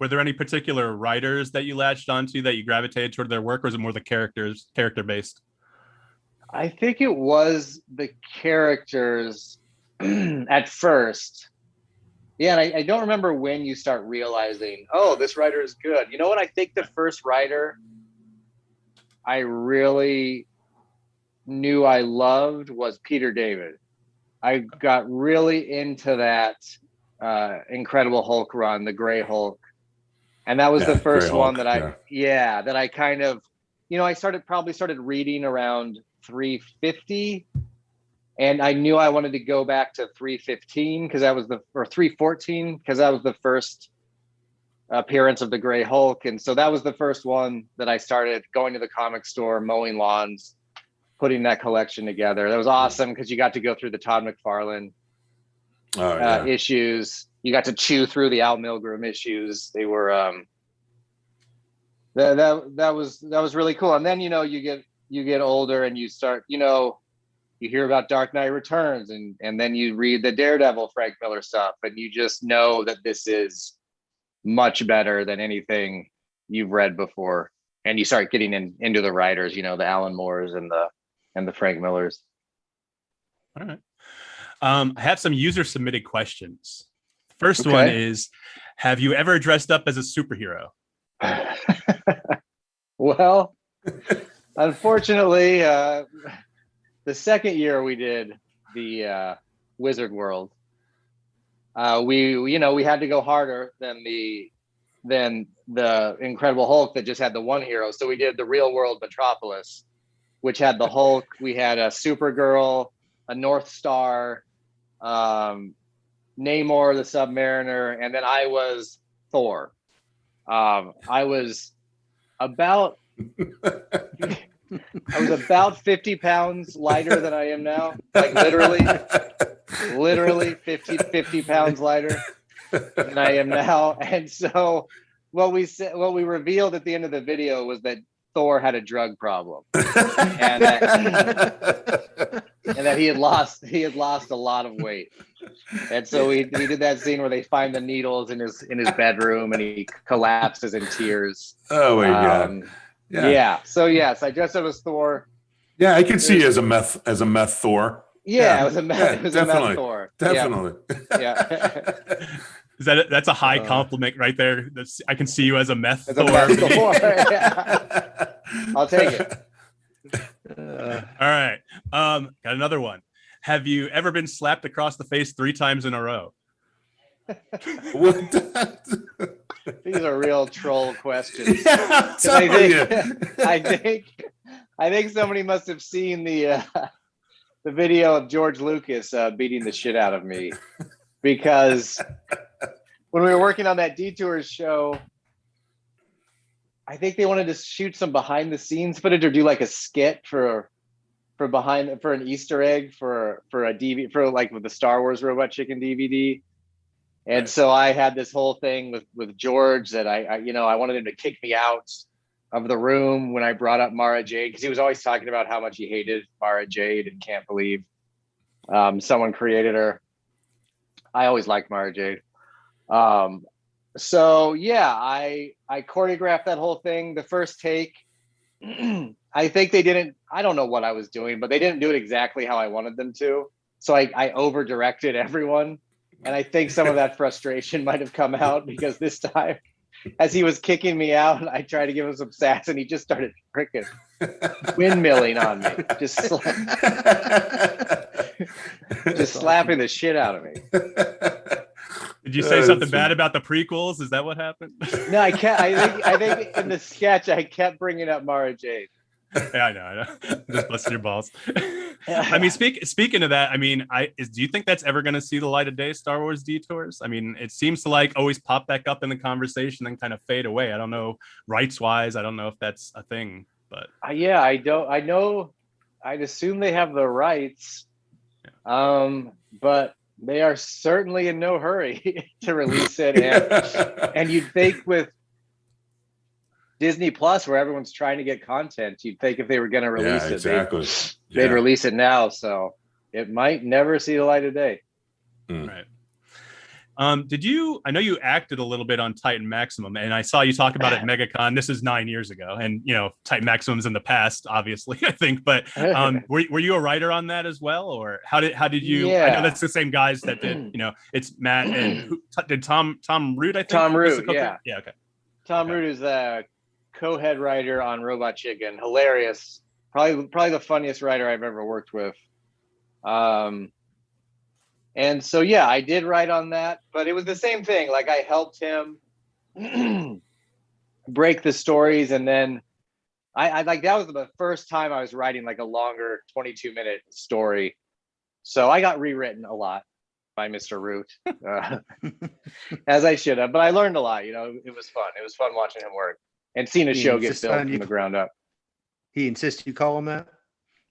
Were there any particular writers that you latched onto that you gravitated toward their work, or was it more the character based? I think it was the characters at first. Yeah, and I don't remember when you start realizing, oh, this writer is good. You know what? I think the first writer I really knew I loved was Peter David. I got really into that Incredible Hulk run, the Gray Hulk. And that was the first one that that I kind of, you know, I probably started reading around 350, and I knew I wanted to go back to 315 or 314 because that was the first appearance of the Gray Hulk. And so that was the first one that I started going to the comic store, mowing lawns, putting that collection together. That was awesome because you got to go through the Todd McFarlane issues. You got to chew through the Al Milgrom issues. They were that was really cool. And then you get older and you start you hear about Dark Knight Returns and then you read the Daredevil Frank Miller stuff and you just know that this is much better than anything you've read before. And you start getting into the writers, the Alan Moores and the Frank Millers. All right. I have some user submitted questions. First one is, have you ever dressed up as a superhero? Well, unfortunately, the second year we did the Wizard World, we had to go harder than the Incredible Hulk that just had the one hero. So we did the Real World Metropolis, which had the Hulk. We had a Supergirl, a North Star, Namor the Submariner, and then I was Thor. I was about 50 pounds lighter than I am now. Like literally 50 pounds lighter than I am now. And so what we revealed at the end of the video was that Thor had a drug problem, and that he had lost a lot of weight. And so we did that scene where they find the needles in his bedroom and he collapses in tears. Oh my god. Yeah. So yes, I dressed up as Thor. Yeah, I can see you as a meth Thor. Yeah, it was a meth Thor. Definitely. Yeah. That's a high compliment right there. I can see you as a meth Thor. Yeah. I'll take it. All right. Got another one. Have you ever been slapped across the face 3 times in a row? These are real troll questions. Yeah, I think somebody must have seen the video of George Lucas beating the shit out of me, because when we were working on that Detours show, I think they wanted to shoot some behind the scenes footage or do like a skit for an Easter egg for a DVD for like with the Star Wars Robot Chicken DVD. And so I had this whole thing with George that I wanted him to kick me out of the room when I brought up Mara Jade, because he was always talking about how much he hated Mara Jade and can't believe someone created her. I always liked Mara Jade. So yeah, I choreographed that whole thing. The first take, I think I don't know what I was doing, but they didn't do it exactly how I wanted them to. So I over directed everyone. And I think some of that frustration might have come out, because this time, as he was kicking me out, I tried to give him some sass and he just started freaking windmilling on me. Just slapping the shit out of me. Did you say something bad about the prequels? Is that what happened? No, I can't. I think in the sketch I kept bringing up Mara Jade. Yeah, I know. Just busting your balls. I mean, speaking of that, I mean, do you think that's ever going to see the light of day, Star Wars Detours? I mean, it seems to like always pop back up in the conversation and kind of fade away. I don't know, rights wise, I don't know if that's a thing, but yeah, I don't. I know. I'd assume they have the rights, but they are certainly in no hurry to release it. And you'd think with Disney Plus, where everyone's trying to get content, you'd think if they were going to release it, they'd release it now. So it might never see the light of day. Right. I know you acted a little bit on Titan Maximum, and I saw you talk about it at MegaCon. This is 9 years ago, and Titan Maximum's in the past, obviously, I think. But were you a writer on that as well, or how did you? Yeah. I know that's the same guys that did. It's Matt and did Tom Root? I think Tom Root. Yeah. Yeah. Okay. Tom Root is the co-head writer on Robot Chicken. Hilarious. Probably the funniest writer I've ever worked with. And so, yeah, I did write on that, but it was the same thing. Like, I helped him break the stories. And then I like, that was the first time I was writing like a longer 22-minute story. So I got rewritten a lot by Mr. Root, as I should have, but I learned a lot. It was fun. It was fun watching him work and seeing a show get built from the ground up. He insists you call him that?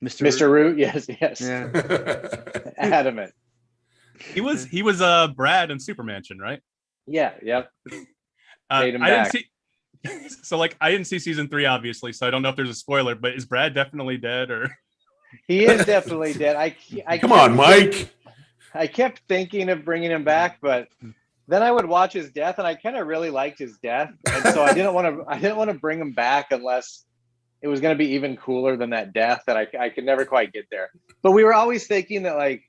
Mr. Root. Yes. Yeah. Adamant. He was Brad in Supermansion, right? Yeah. Yep. Paid him I back. didn't see. So like I didn't see season 3, obviously, so I don't know if there's a spoiler. But is Brad definitely dead, or? He is definitely dead. I Come on, Mike. I kept thinking of bringing him back, but then I would watch his death, and I kind of really liked his death, and so I didn't want to bring him back unless it was going to be even cooler than that death. That I could never quite get there. But we were always thinking that like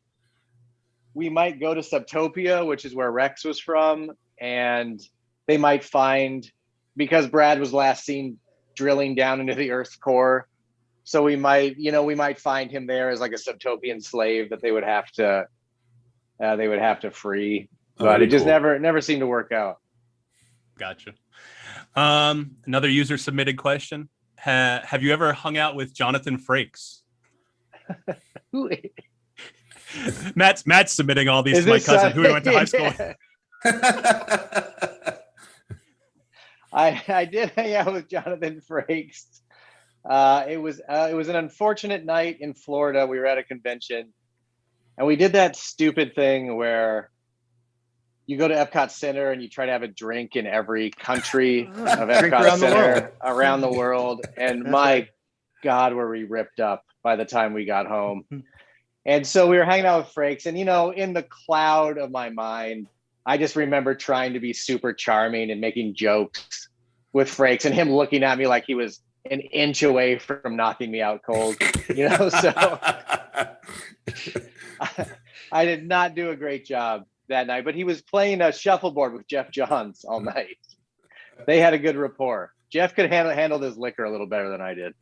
we might go to Subtopia, which is where Rex was from, and they might find, because Brad was last seen drilling down into the Earth's core. So we might find him there as like a Subtopian slave that they would have to free. But it just never seemed to work out. Gotcha. Another user submitted question. Have you ever hung out with Jonathan Frakes? Matt's submitting all these to my cousin who we went to high school with. I did hang out with Jonathan Frakes. It was an unfortunate night in Florida. We were at a convention, and we did that stupid thing where you go to Epcot Center and you try to have a drink in every country of Epcot Center around the world. And my God, were we ripped up by the time we got home. And so we were hanging out with Frakes, and in the cloud of my mind, I just remember trying to be super charming and making jokes with Frakes, and him looking at me like he was an inch away from knocking me out cold. So I did not do a great job that night, but he was playing a shuffleboard with Jeff Johns all night. They had a good rapport. Jeff could handle his liquor a little better than I did.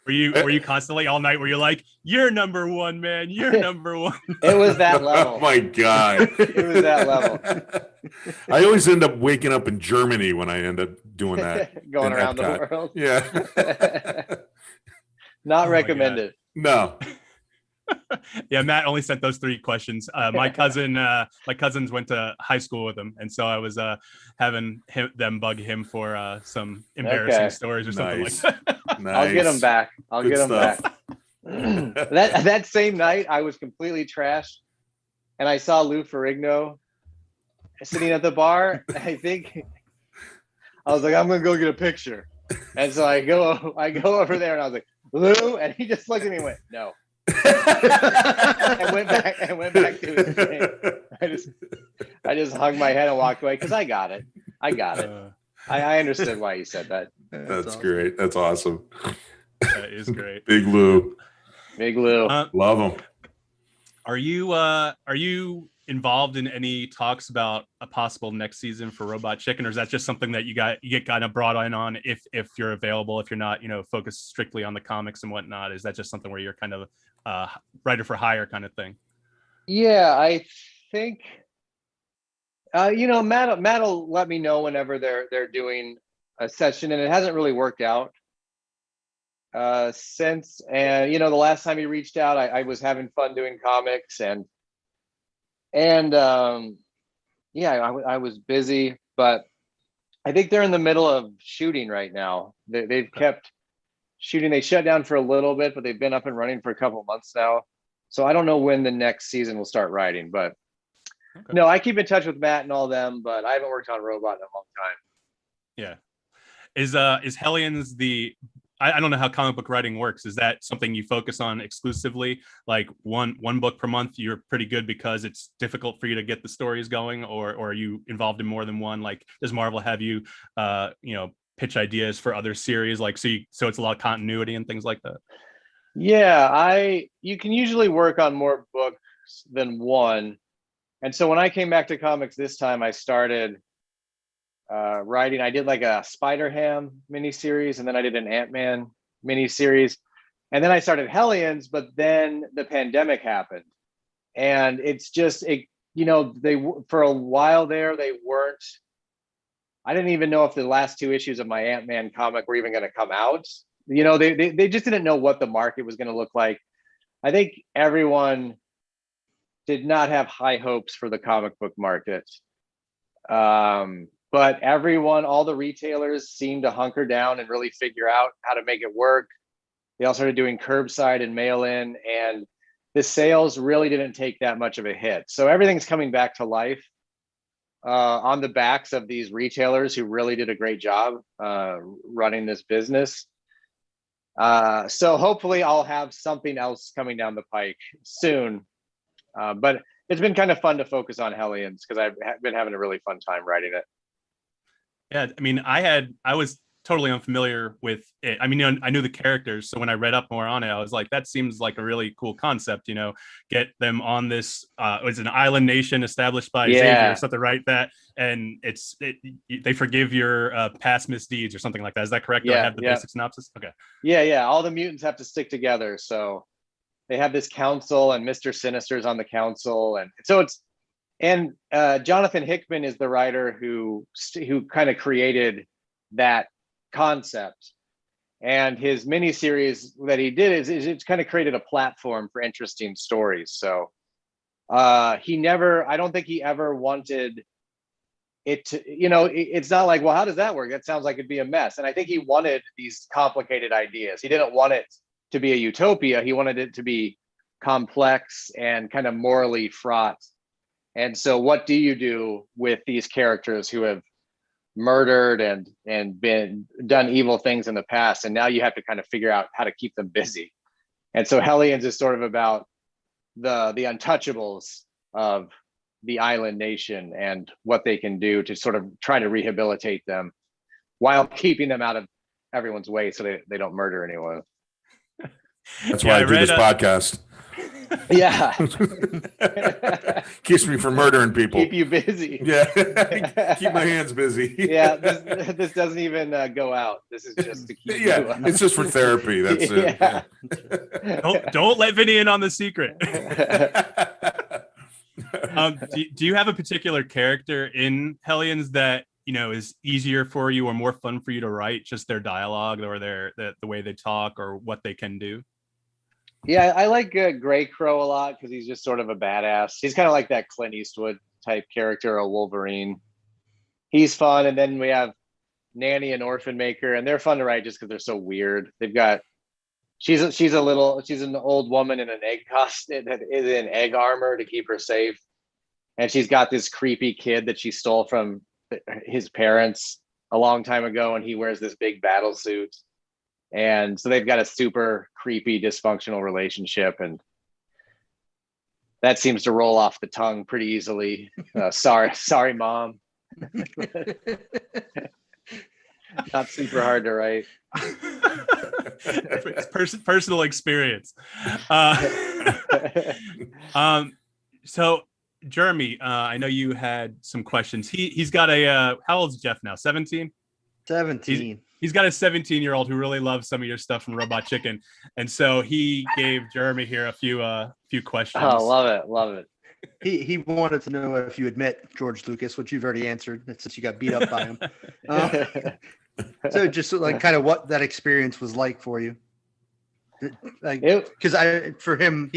Were you constantly all night? Were you like, "You're number one, man. You're number one"? It was that level. Oh my God. It was that level. I always end up waking up in Germany when I end up doing that. Going around the world. Yeah. Not recommended. No. Yeah, Matt only sent those 3 questions. My cousins went to high school with him, and so I was having them bug him for some embarrassing stories or something like that. Nice. I'll get him back. Good get him stuff. back. That same night, I was completely trashed, and I saw Lou Ferrigno sitting at the bar. I think I was like, I'm gonna go get a picture, and so I go over there, and I was like, Lou, and he just looked at me and went, no. I went back to his thing. I just hung my head and walked away because I got it. I understood why you said that. That's awesome. Great. That's awesome. That is great. Big Lou. Love him. Are you involved in any talks about a possible next season for Robot Chicken, or is that just something that you get kind of brought in on if you're available, if you're not focused strictly on the comics and whatnot? Is that just something where you're kind of writer for hire kind of thing? Yeah, I think Matt will let me know whenever they're doing a session, and it hasn't really worked out since. And the last time he reached out, I was having fun doing comics, and I was busy, but I think they're in the middle of shooting right now. They've kept shooting. They shut down for a little bit, but they've been up and running for a couple of months now. So I don't know when the next season will start writing, but no, I keep in touch with Matt and all them, but I haven't worked on Robot in a long time. Yeah. Is Hellions I don't know how comic book writing works. Is that something you focus on exclusively? Like one book per month, you're pretty good because it's difficult for you to get the stories going, or are you involved in more than one? Like, does Marvel have you, pitch ideas for other series? Like, so it's a lot of continuity and things like that. Yeah, you can usually work on more books than one. And so when I came back to comics this time, I started writing. I did like a Spider-Ham miniseries, and then I did an Ant-Man miniseries, and then I started Hellions. But then the pandemic happened, and it's just they for a while there they weren't. I didn't even know if the last 2 issues of my Ant-Man comic were even going to come out. They just didn't know what the market was going to look like. I think everyone did not have high hopes for the comic book market. But all the retailers seemed to hunker down and really figure out how to make it work. They all started doing curbside and mail in, and the sales really didn't take that much of a hit. So everything's coming back to life on the backs of these retailers who really did a great job running this business. So hopefully I'll have something else coming down the pike soon. But it's been kind of fun to focus on Hellions because I've been having a really fun time writing it. Yeah, I mean, I was totally unfamiliar with it. I mean, I knew the characters, so when I read up more on it, I was like, that seems like a really cool concept. Get them on this. It's an island nation established by Xavier or something, right? And they forgive your past misdeeds or something like that. Is that correct? Do I have the basic synopsis? Okay. Yeah. All the mutants have to stick together, so they have this council, and Mr. Sinister's on the council, and so Jonathan Hickman is the writer who kind of created that concept, and his miniseries that he did is it's kind of created a platform for interesting stories. So I don't think he ever wanted it to, it's not like, well, how does that work? That sounds like it'd be a mess. And I think he wanted these complicated ideas. He didn't want it to be a utopia. He wanted it to be complex and kind of morally fraught. And so what do you do with these characters who have murdered and done evil things in the past, and now you have to kind of figure out how to keep them busy? And so Hellions is sort of about the untouchables of the island nation and what they can do to sort of try to rehabilitate them while keeping them out of everyone's way so they don't murder anyone. That's why I do this podcast. Yeah. Keeps me from murdering people. Keep you busy. Yeah. Keep my hands busy. Yeah. This doesn't even go out. This is just to keep you it's just for therapy. That's it. Yeah. Don't let Vinnie in on the secret. Do you have a particular character in Hellions that is easier for you or more fun for you to write? Just their dialogue or the way they talk or what they can do? Yeah, I like Grey Crow a lot because he's just sort of a badass. He's kind of like that Clint Eastwood type character, a Wolverine. He's fun. And then we have Nanny and Orphan Maker, and they're fun to write just because they're so weird. They've got she's an old woman in an egg costume, in egg armor to keep her safe, and she's got this creepy kid that she stole from his parents a long time ago, and he wears this big battle suit. And so they've got a super creepy, dysfunctional relationship, and that seems to roll off the tongue pretty easily. Sorry, Mom. Not super hard to write. It's personal experience. So Jeremy, I know you had some questions. He's got how old is Jeff now? 17? 17. He's got a 17-year-old who really loves some of your stuff from Robot Chicken, and so he gave Jeremy here a few questions. Oh, love it. He wanted to know if you admit George Lucas, which you've already answered since you got beat up by him. So just like kind of what that experience was like for you, like because for him,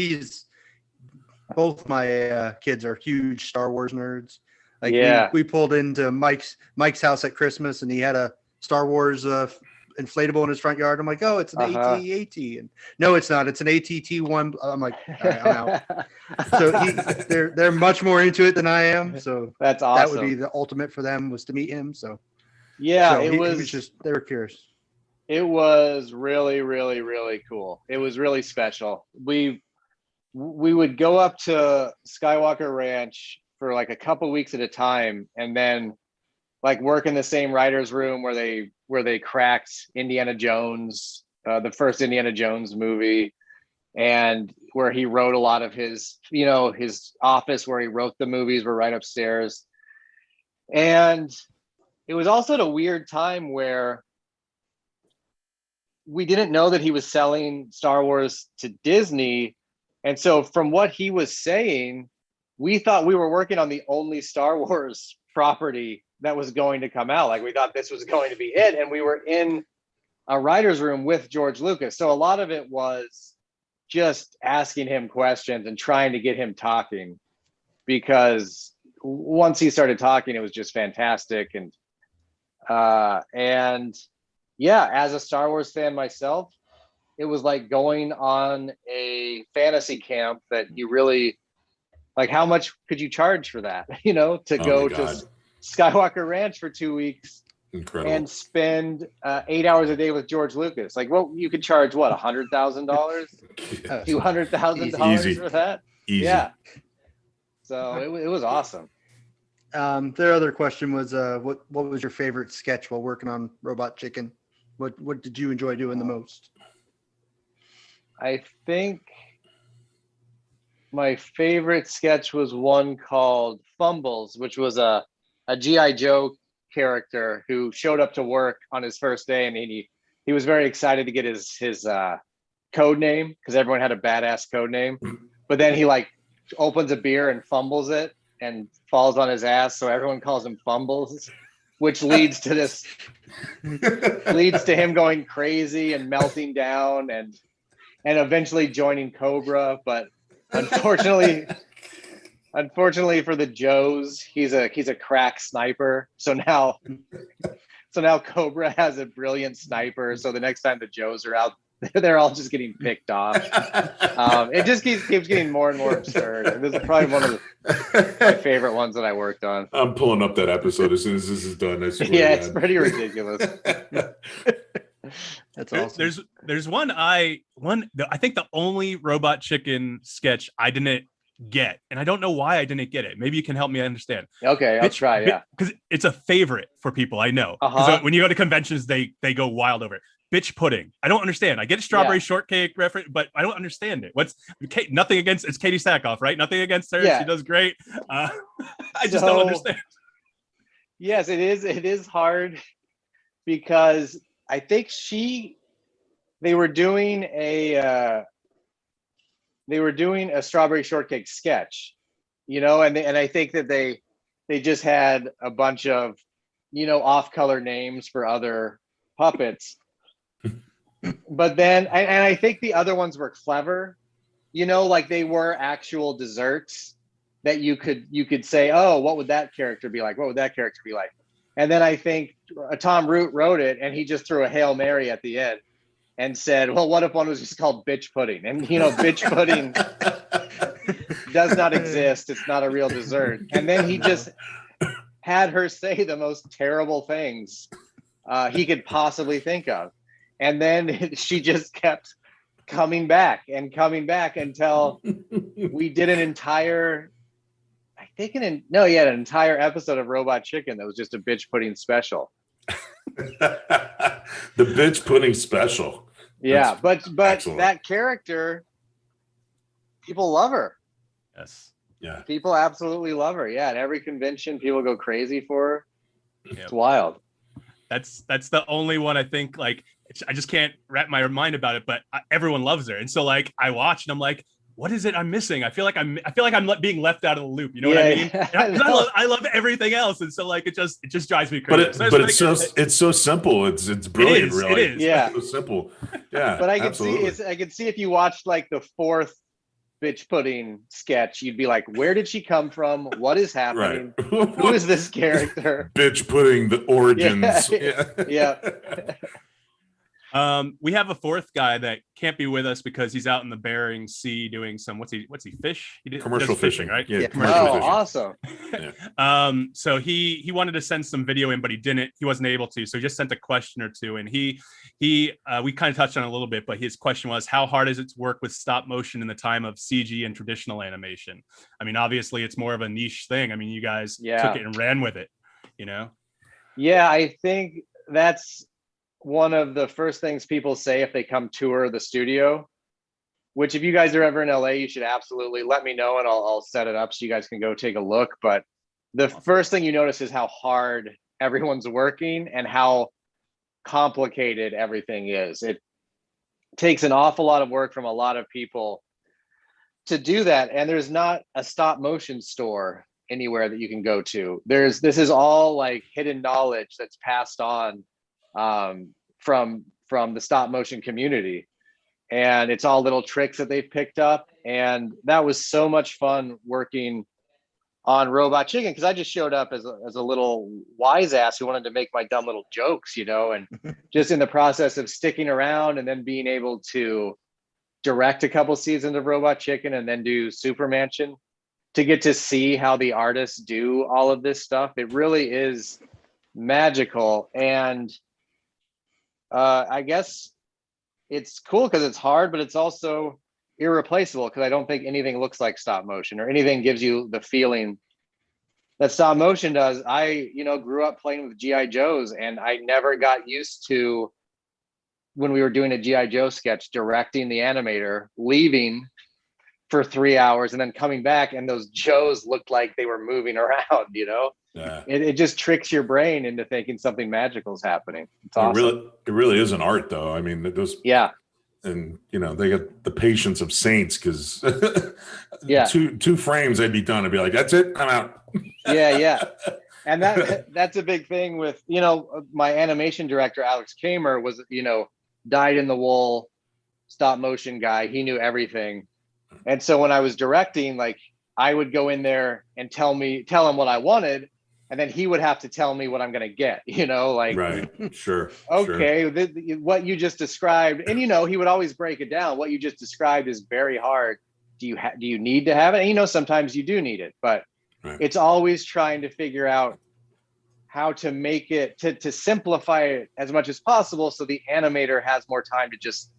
both my kids are huge Star Wars nerds. Like we pulled into Mike's house at Christmas, and he had a Star Wars inflatable in his front yard. I'm like, oh, it's an AT-AT. And no, it's not. It's an ATT-1. I'm like, all right, I'm out. So they're much more into it than I am. So that's awesome. That would be the ultimate for them, was to meet him. So it was just, they were curious. It was really, really, really cool. It was really special. We would go up to Skywalker Ranch for like a couple weeks at a time, and then like work in the same writer's room where they cracked Indiana Jones, the first Indiana Jones movie, and where he wrote a lot of his office where he wrote the movies were right upstairs. And it was also at a weird time where we didn't know that he was selling Star Wars to Disney. And so from what he was saying, we thought we were working on the only Star Wars property that was going to come out. Like we thought this was going to be it. And we were in a writer's room with George Lucas. So a lot of it was just asking him questions and trying to get him talking, because once he started talking, it was just fantastic. And as a Star Wars fan myself, it was like going on a fantasy camp that you really like. How much could you charge for that? To go to Skywalker Ranch for 2 weeks. Incredible. And spend 8 hours a day with George Lucas. Like, well, you could charge what, $100,000, $200,000 for that? Easy. Yeah. So it was awesome. Their other question was, what was your favorite sketch while working on Robot Chicken? What did you enjoy doing the most? I think my favorite sketch was one called Fumbles, which was a G.I. Joe character who showed up to work on his first day, and he was very excited to get his code name because everyone had a badass code name, but then he like opens a beer and fumbles it and falls on his ass, so everyone calls him Fumbles, which leads to him going crazy and melting down and eventually joining Cobra. But unfortunately for the Joes, he's a crack sniper. So now Cobra has a brilliant sniper. So the next time the Joes are out, they're all just getting picked off. It just keeps getting more and more absurd. And this is probably one of my favorite ones that I worked on. I'm pulling up that episode as soon as this is done. I swear it's pretty ridiculous. That's awesome. There's one I think the only Robot Chicken sketch I didn't get, and I don't know why I didn't get it. Maybe you can help me understand. Okay, I'll try. Yeah, because it's a favorite for people I know. When you go to conventions, they go wild over it. Bitch pudding. I don't understand. I get a strawberry shortcake reference, but I don't understand it. Nothing against, it's Katie Sackhoff, right? Nothing against her. Yeah. She does great. I just don't understand. Yes, it is hard because I think they were doing a strawberry shortcake sketch, and I think that they just had a bunch of off-color names for other puppets. But then and I think the other ones were clever, like they were actual desserts that you could say, oh, what would that character be like? What would that character be like? And then I think Tom Root wrote it, and he just threw a Hail Mary at the end and said, well, what if one was just called bitch pudding? And bitch pudding does not exist. It's not a real dessert. And then he just had her say the most terrible things he could possibly think of. And then she just kept coming back until we did an entire episode of Robot Chicken that was just a bitch pudding special. The bitch pudding special. Yeah, That's but excellent. That character, people love her. Yes. Yeah. People absolutely love her. Yeah, at every convention, people go crazy for her. Yep. It's wild. That's the only one I think, like, I just can't wrap my mind about it, but everyone loves her. And so like I watch and I'm like, what is it I'm missing? I feel like I'm being left out of the loop. You know what I mean? I love everything else. And so like, it just drives me crazy. But it's so simple. It's brilliant. Really. It is. Yeah. It's so simple. Yeah. But I can see if you watched like the fourth bitch pudding sketch, you'd be like, where did she come from? What is happening? Right. Who is this character? Bitch pudding, the origins. Yeah. We have a fourth guy that can't be with us because he's out in the Bering Sea doing some what's he fish? He commercial fishing, right? Yeah. Commercial fishing. Awesome. Yeah. So he wanted to send some video in, but he wasn't able to. So he just sent a question or two, and we kind of touched on it a little bit, but his question was, how hard is it to work with stop motion in the time of CG and traditional animation? I mean, obviously it's more of a niche thing. I mean, you guys took it and ran with it, Yeah, I think that's one of the first things people say if they come tour the studio, which if you guys are ever in LA, you should absolutely let me know and I'll set it up so you guys can go take a look. But the first thing you notice is how hard everyone's working and how complicated everything is. It takes an awful lot of work from a lot of people to do that. And there's not a stop motion store anywhere that you can go to. This is all like hidden knowledge that's passed on from the stop motion community, and it's all little tricks that they've picked up. And that was so much fun working on Robot Chicken because I just showed up as a little wise ass who wanted to make my dumb little jokes, and just in the process of sticking around and then being able to direct a couple seasons of Robot Chicken and then do Supermansion to get to see how the artists do all of this stuff. It really is magical. And I guess it's cool because it's hard, but it's also irreplaceable because I don't think anything looks like stop motion or anything gives you the feeling that stop motion does. I, grew up playing with G.I. Joes, and I never got used to, when we were doing a G.I. Joe sketch, directing the animator, leaving for 3 hours and then coming back, and those Joes looked like they were moving around, Yeah. It just tricks your brain into thinking something magical is happening. It's awesome. It really is an art, though. I mean, those. Yeah. And they got the patience of saints because yeah, two frames I'd be done. I'd be like, that's it, I'm out. yeah. And that's a big thing with, my animation director, Alex Kamer, was, dyed in the wool stop motion guy. He knew everything. And so when I was directing, like, I would go in there and tell him what I wanted, and then he would have to tell me what I'm going to get, like, right. Sure. Okay. Sure. What you just described, and, he would always break it down. What you just described is very hard. Do you need to have it? And, sometimes you do need it, but right. It's always trying to figure out how to make it, to simplify it as much as possible. So the animator has more time to just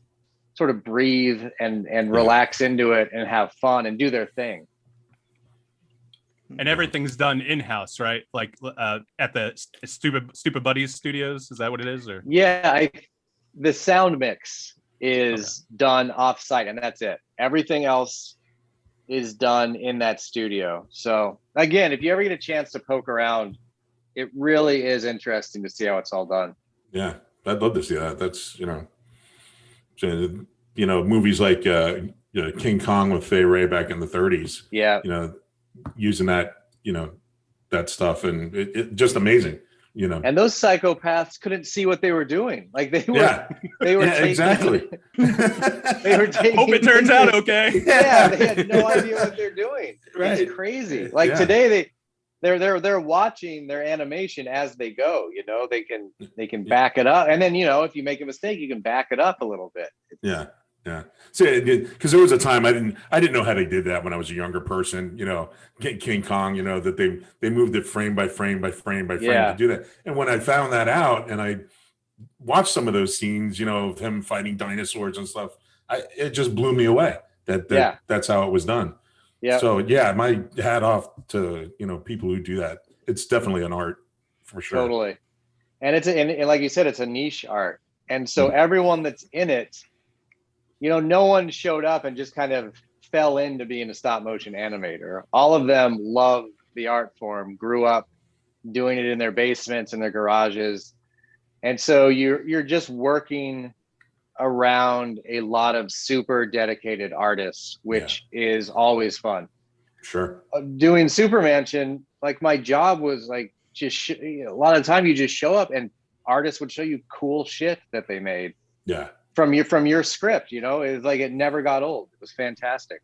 sort of breathe and relax into it and have fun and do their thing. And everything's done in-house, right? Like at the Stupid Buddies Studios, is that what it is? Or yeah, the sound mix is done off-site, and that's it. Everything else is done in that studio. So again, if you ever get a chance to poke around, it really is interesting to see how it's all done. Yeah, I'd love to see that. That's movies like King Kong with Fay Ray back in the 30s. Yeah, using that, that stuff, and it just amazing, And those psychopaths couldn't see what they were doing. Like they were taking, exactly. They were taking. Hope it turns out okay. Yeah, they had no idea what they're doing. Right. It's crazy. Like today, they're watching their animation as they go. They can back it up, and then if you make a mistake, you can back it up a little bit. Yeah. See, because there was a time I didn't know how they did that when I was a younger person. King Kong. That they moved it frame by frame by frame by frame to do that. And when I found that out, and I watched some of those scenes, of him fighting dinosaurs and stuff, it just blew me away. That's how it was done. Yeah. So my hat off to people who do that. It's definitely an art for sure. Totally. And and like you said, it's a niche art, and so everyone that's in it. No one showed up and just kind of fell into being a stop motion animator. All of them love the art form, grew up doing it in their basements and their garages. And so you're just working around a lot of super dedicated artists, which is always fun. Sure. Doing Supermansion, like my job was like just a lot of the time you just show up and artists would show you cool shit that they made. Yeah. From your script, it was like it never got old. It was fantastic.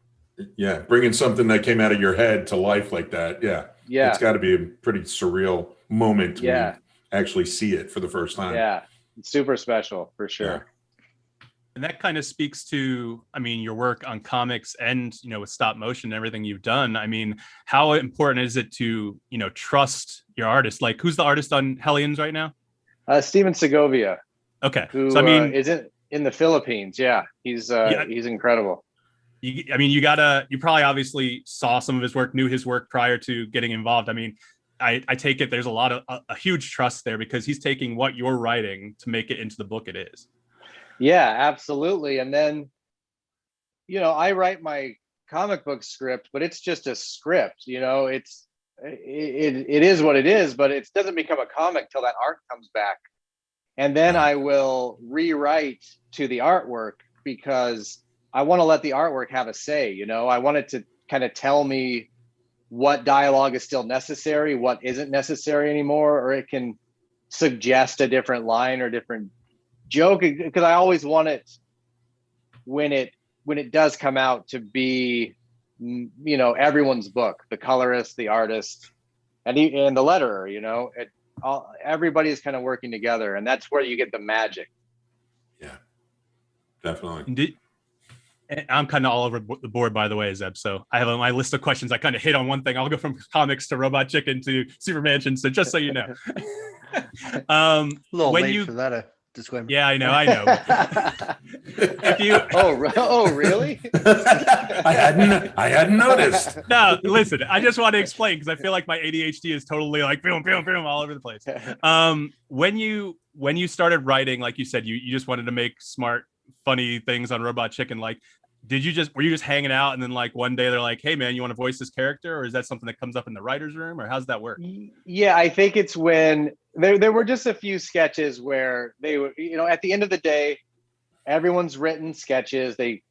Yeah, bringing something that came out of your head to life like that. Yeah. It's got to be a pretty surreal moment when you actually see it for the first time. Yeah, it's super special for sure. Yeah. And that kind of speaks to, your work on comics and, with stop motion and everything you've done. How important is it to, trust your artist? Like, who's the artist on Hellions right now? Steven Segovia. Okay. Who so, is in the Philippines. Yeah, he's incredible. You probably obviously saw some of his work, knew his work prior to getting involved. I take it there's a huge trust there because he's taking what you're writing to make it into the book it is. Yeah, absolutely. And then, I write my comic book script, but it's just a script, it is what it is, but it doesn't become a comic till that art comes back. And then I will rewrite to the artwork because I want to let the artwork have a say. I want it to kind of tell me what dialogue is still necessary, what isn't necessary anymore, or it can suggest a different line or different joke. Because I always want it when it does come out to be everyone's book, the colorist, the artist, and the letterer. Everybody is kind of working together, and that's where you get the magic. Yeah, definitely. Indeed. I'm kind of all over the board, by the way, Zeb. So I have on my list of questions. I kind of hit on one thing. I'll go from comics to Robot Chicken to Supermansion. So just so you know, a little late for that disclaimer. Yeah, I know. If you, oh, really? I hadn't noticed. No, listen. I just want to explain because I feel like my ADHD is totally like boom, boom, boom, all over the place. When you started writing, like you said, you just wanted to make smart, funny things on Robot Chicken. Like, were you just hanging out and then like one day they're like, hey man, you want to voice this character? Or is that something that comes up in the writer's room, or how's that work? Yeah, I think it's when there were just a few sketches where they were, at the end of the day, everyone's written sketches, they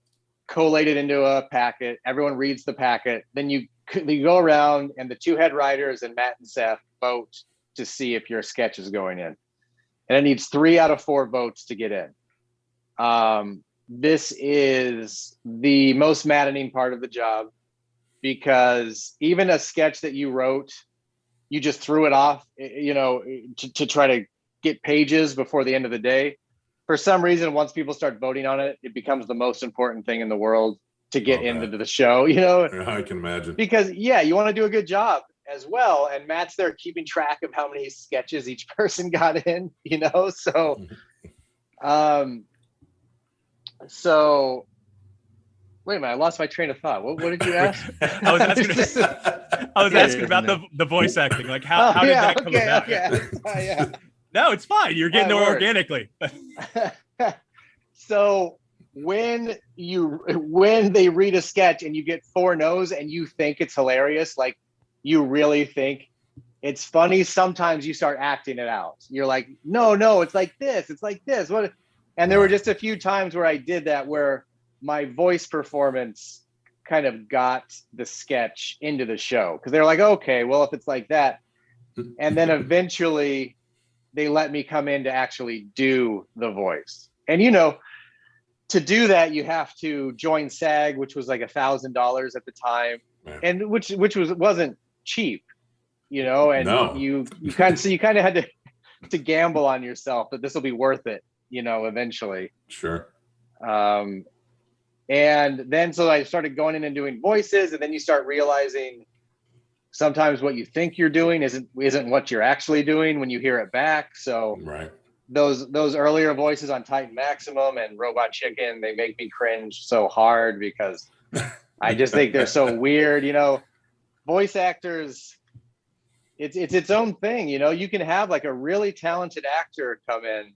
collated into a packet, everyone reads the packet, then you go around and the two head writers and Matt and Seth vote to see if your sketch is going in. And it needs 3 out of 4 votes to get in. This is the most maddening part of the job, because even a sketch that you wrote, you just threw it off, to try to get pages before the end of the day. For some reason, once people start voting on it, it becomes the most important thing in the world to get into the show, I can imagine. Because you want to do a good job as well. And Matt's there keeping track of how many sketches each person got in, So, wait a minute, I lost my train of thought. What did you ask? I was asking about the voice acting. Like how did that come about? Yeah. No, it's fine. You're getting there organically. So when they read a sketch and you get 4 no's and you think it's hilarious, like you really think it's funny, sometimes you start acting it out. You're like, no, it's like this. It's like this. What? And there were just a few times where I did that, where my voice performance kind of got the sketch into the show, because they're like, okay, well, if it's like that. And then eventually they let me come in to actually do the voice. And, to do that, you have to join SAG, which was like $1,000 at the time. Yeah. And which wasn't cheap, and No. you kind of had to gamble on yourself that this will be worth it, eventually. Sure. And then so I started going in and doing voices, and then you start realizing sometimes what you think you're doing isn't what you're actually doing when you hear it back. So right. Those earlier voices on Titan Maximum and Robot Chicken, they make me cringe so hard because I just think they're so weird. Voice actors, it's its own thing. You can have like a really talented actor come in,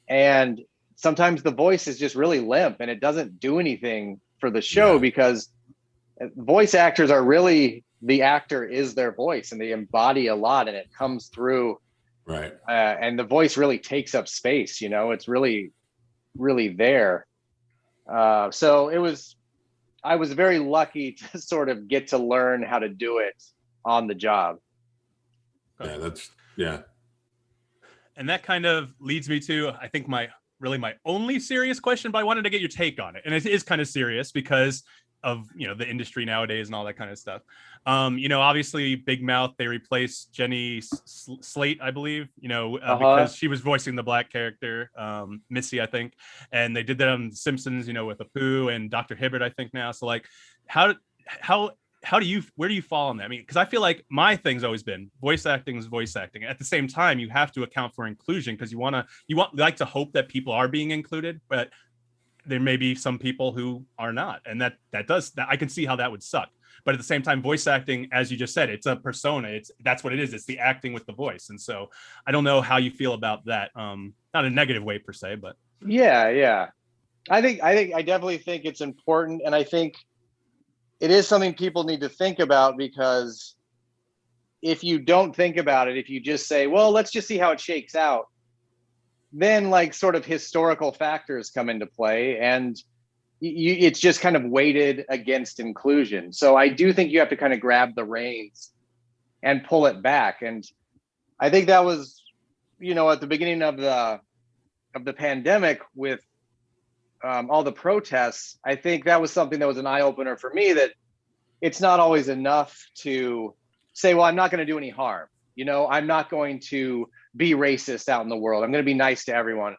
and sometimes the voice is just really limp and it doesn't do anything for the show, because voice actors are really, the actor is their voice and they embody a lot and it comes through. Right. And the voice really takes up space, it's really, really there. So I was very lucky to sort of get to learn how to do it on the job. Yeah. And that kind of leads me to, I think, my only serious question, but I wanted to get your take on it. And it is kind of serious because of, the industry nowadays and all that kind of stuff. Obviously Big Mouth, they replaced Jenny Slate, I believe, because she was voicing the black character, Missy, I think. And they did that on The Simpsons, with Apu and Dr. Hibbert, I think now. So like, where do you fall on that? I mean, because I feel like my thing's always been voice acting is voice acting. At the same time, you have to account for inclusion, because you like to hope that people are being included, but there may be some people who are not, and that I can see how that would suck. But at the same time, voice acting, as you just said, it's a persona. That's what it is. It's the acting with the voice. And so I don't know how you feel about that. Not a negative way per se, but yeah. I definitely think it's important, and I think it is something people need to think about, because if you don't think about it, if you just say, well, let's just see how it shakes out, then like sort of historical factors come into play, and it's just kind of weighted against inclusion. So I do think you have to kind of grab the reins and pull it back. And I think that was, at the beginning of the pandemic with all the protests, I think that was something that was an eye opener for me, that it's not always enough to say, well, I'm not going to do any harm. You know, I'm not going to be racist out in the world. I'm going to be nice to everyone.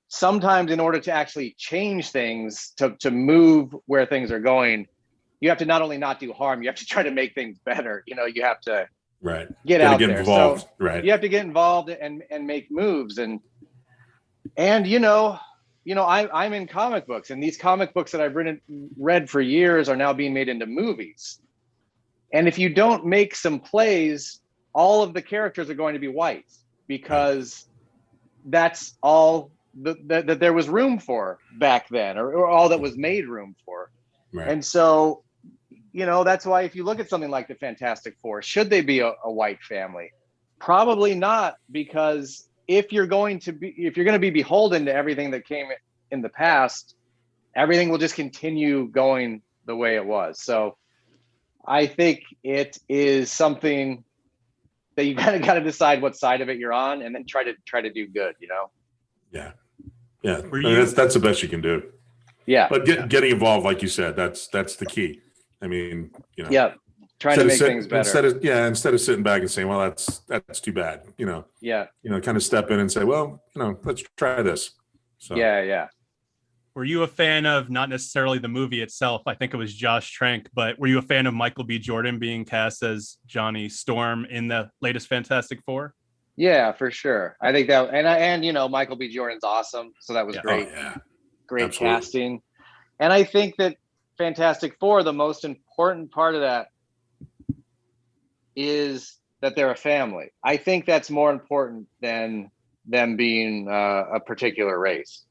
Sometimes in order to actually change things, to move where things are going, you have to not only not do harm, you have to try to make things better. You know, you have to get out there. Involved. So right. You have to get involved and make moves. And I'm in comic books, and these comic books that I've read for years are now being made into movies. And if you don't make some plays, all of the characters are going to be white, because that's all that there was room for back then, or all that was made room for. Right. And so, that's why if you look at something like the Fantastic Four, should they be a white family? Probably not, because if you're going to be beholden to everything that came in the past, everything will just continue going the way it was. So I think it is something that you got to decide what side of it you're on, and then try to do good, Yeah. That's the best you can do. Yeah. But getting involved, like you said, that's the key. I mean, Yeah. Trying to make things better. Instead of sitting back and saying, well, that's too bad, Yeah. Kind of step in and say, well, let's try this. So Yeah. Were you a fan of, not necessarily the movie itself, I think it was Josh Trank, but were you a fan of Michael B. Jordan being cast as Johnny Storm in the latest Fantastic Four? Yeah, for sure. I think that, and Michael B. Jordan's awesome, so that was great. Oh, yeah. Great Absolutely. casting. And I think that Fantastic Four, the most important part of that is that they're a family. I think that's more important than them being a particular race.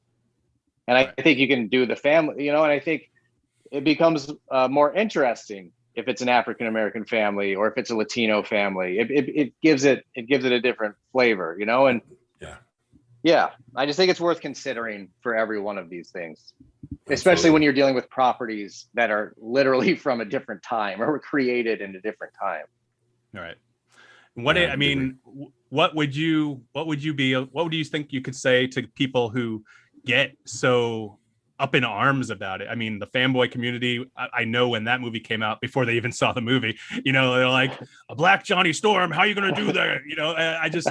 And I think you can do the family, and I think it becomes more interesting if it's an African-American family or if it's a Latino family. It gives it a different flavor, and yeah, I just think it's worth considering for every one of these things, especially when you're dealing with properties that are literally from a different time or were created in a different time. All right. What would you think you could say to people who get so up in arms about it? I mean, the fanboy community, I know when that movie came out, before they even saw the movie, they're like, a black Johnny Storm, how are you going to do that?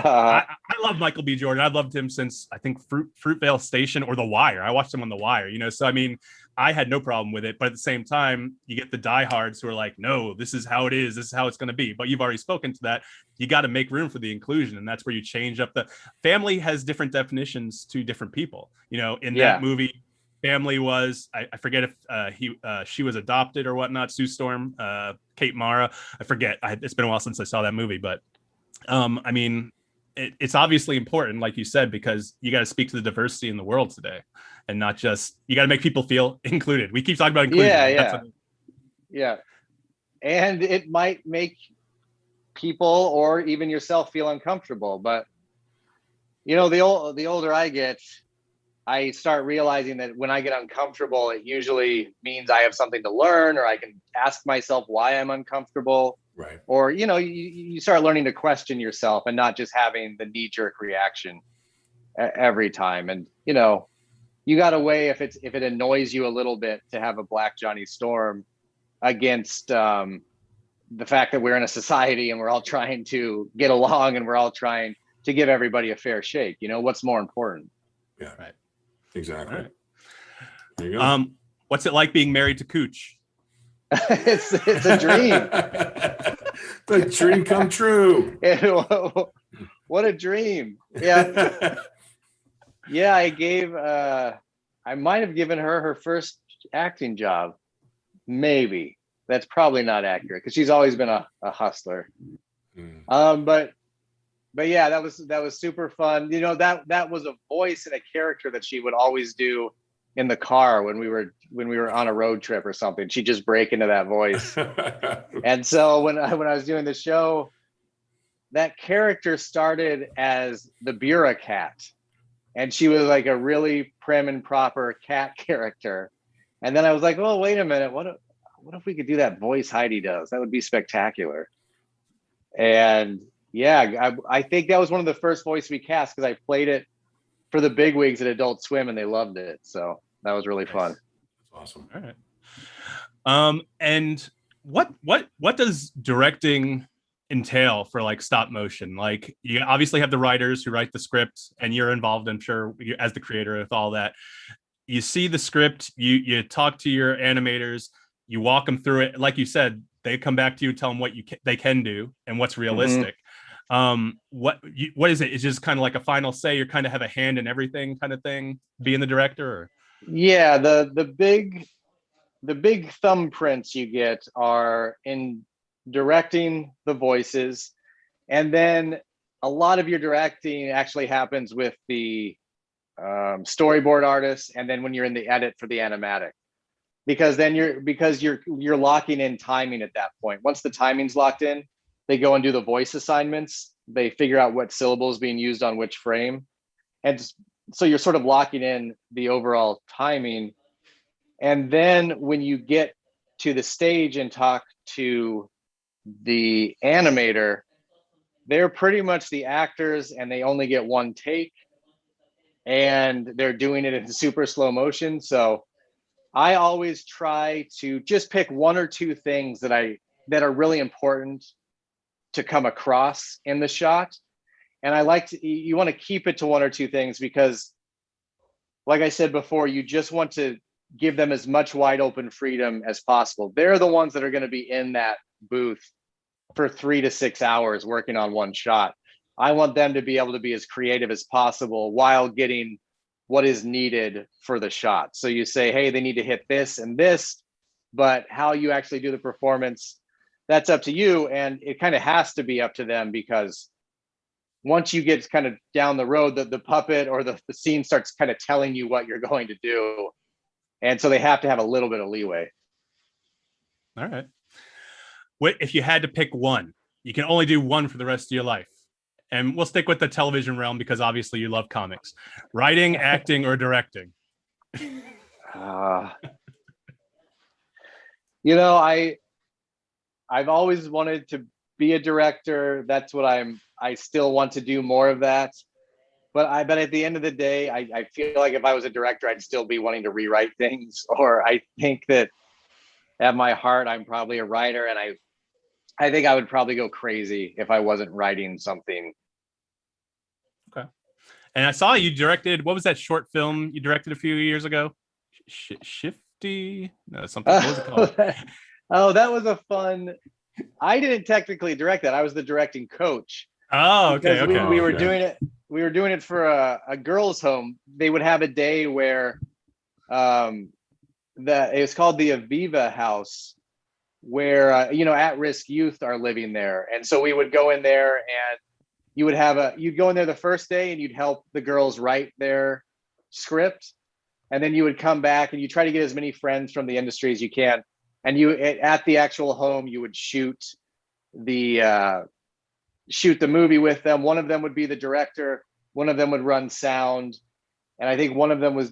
I love Michael B. Jordan. I've loved him since, I think, Fruitvale Station or The Wire. I watched him on The Wire, so I mean, I had no problem with it, but at the same time, you get the diehards who are like, no, this is how it is. This is how it's going to be. But you've already spoken to that. You got to make room for the inclusion. And that's where you change up. The family has different definitions to different people, in that movie. Family was, I forget if she was adopted or whatnot. Sue Storm, Kate Mara, I forget. It's been a while since I saw that movie, but I mean, it's obviously important, like you said, because you got to speak to the diversity in the world today, and not just, you got to make people feel included. We keep talking about inclusion. Yeah. And it might make people or even yourself feel uncomfortable, but the older I get, I start realizing that when I get uncomfortable, it usually means I have something to learn, or I can ask myself why I'm uncomfortable. Right. Or, you start learning to question yourself and not just having the knee-jerk reaction every time. And, you got to weigh if it annoys you a little bit to have a black Johnny Storm against the fact that we're in a society and we're all trying to get along and we're all trying to give everybody a fair shake. What's more important? Yeah. Right. Exactly. Right. There you go. What's it like being married to Cooch? It's a dream. The dream come true. What a dream. Yeah. Yeah, I might have given her first acting job. Maybe. That's probably not accurate, because she's always been a hustler. But yeah, that was super fun. That was a voice and a character that she would always do in the car when we were on a road trip or something. She'd just break into that voice. And so when I was doing the show, that character started as the Bura cat, and she was like a really prim and proper cat character. And then I was like, oh, wait a minute, what if we could do that voice Heidi does? That would be spectacular. And yeah, I think that was one of the first voices we cast, because I played it for the bigwigs at Adult Swim and they loved it. So that was really fun. That's awesome. All right. And what does directing entail for like stop motion? Like you obviously have the writers who write the script, and you're involved, I'm sure, as the creator with all that. You see the script, you talk to your animators, you walk them through it. Like you said, they come back to you, tell them what they can do and what's realistic. What is it? It's just kind of like a final say. You kind of have a hand in everything, kind of thing. Being the director, or? Yeah, the big thumbprints you get are in directing the voices, and then a lot of your directing actually happens with the storyboard artists, and then when you're in the edit for the animatic, because then you're locking in timing at that point. Once the timing's locked in, they go and do the voice assignments. They figure out what syllable is being used on which frame, and so you're sort of locking in the overall timing. And then when you get to the stage and talk to the animator, they're pretty much the actors, and they only get one take, and they're doing it in super slow motion. So I always try to just pick one or two things that are really important to come across in the shot. And you want to keep it to one or two things, because like I said before, you just want to give them as much wide open freedom as possible. They're the ones that are going to be in that booth for 3 to 6 hours working on one shot. I want them to be able to be as creative as possible while getting what is needed for the shot. So you say, hey, they need to hit this and this, but how you actually do the performance, that's up to you. And it kind of has to be up to them, because once you get kind of down the road, the puppet or the scene starts kind of telling you what you're going to do. And so they have to have a little bit of leeway. All right. What if you had to pick one? You can only do one for the rest of your life. And we'll stick with the television realm, because obviously you love comics. Writing, acting, or directing? I've always wanted to be a director. That's what I still want to do more of that. But at the end of the day, I feel like if I was a director, I'd still be wanting to rewrite things. Or I think that at my heart, I'm probably a writer, and I think I would probably go crazy if I wasn't writing something. Okay. And I saw you directed, what was that short film you directed a few years ago? Shifty? No, something. What was it called? Oh, that was a fun. I didn't technically direct that. I was the directing coach. Oh, okay. We were doing it. We were doing it for a girls' home. They would have a day where it was called the Aviva House, where at-risk youth are living there. And so we would go in there, and you'd go in there the first day, and you'd help the girls write their script. And then you would come back, and you try to get as many friends from the industry as you can. And at the actual home, you would shoot the movie with them. One of them would be the director. One of them would run sound. And I think one of them was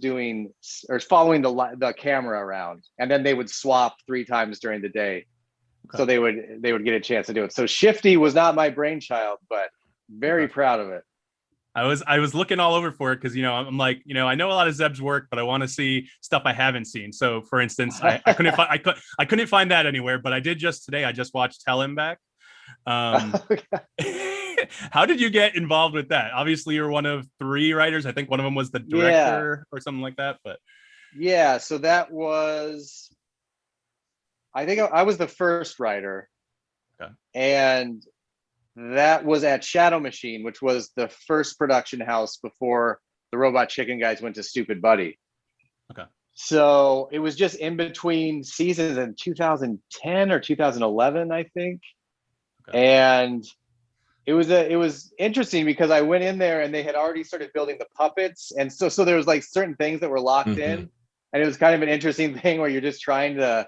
following the camera around. And then they would swap 3 times during the day. Okay. So they would get a chance to do it. So Shifty was not my brainchild, but very proud of it. I was looking all over for it, because I'm like, I know a lot of Zeb's work, but I want to see stuff I haven't seen. So for instance, I couldn't find that anywhere, but I did today. I just watched Tell Him Back. How did you get involved with that? Obviously, you're one of 3 writers. I think one of them was the director or something like that. But yeah, so that was, I think I was the first writer. Okay. And that was at Shadow Machine, which was the first production house before the Robot Chicken guys went to Stupid Buddy. Okay. So it was just in between seasons in 2010 or 2011, I think. Okay. And it was interesting, because I went in there and they had already started building the puppets. And so there was like certain things that were locked in. And it was kind of an interesting thing where you're just trying to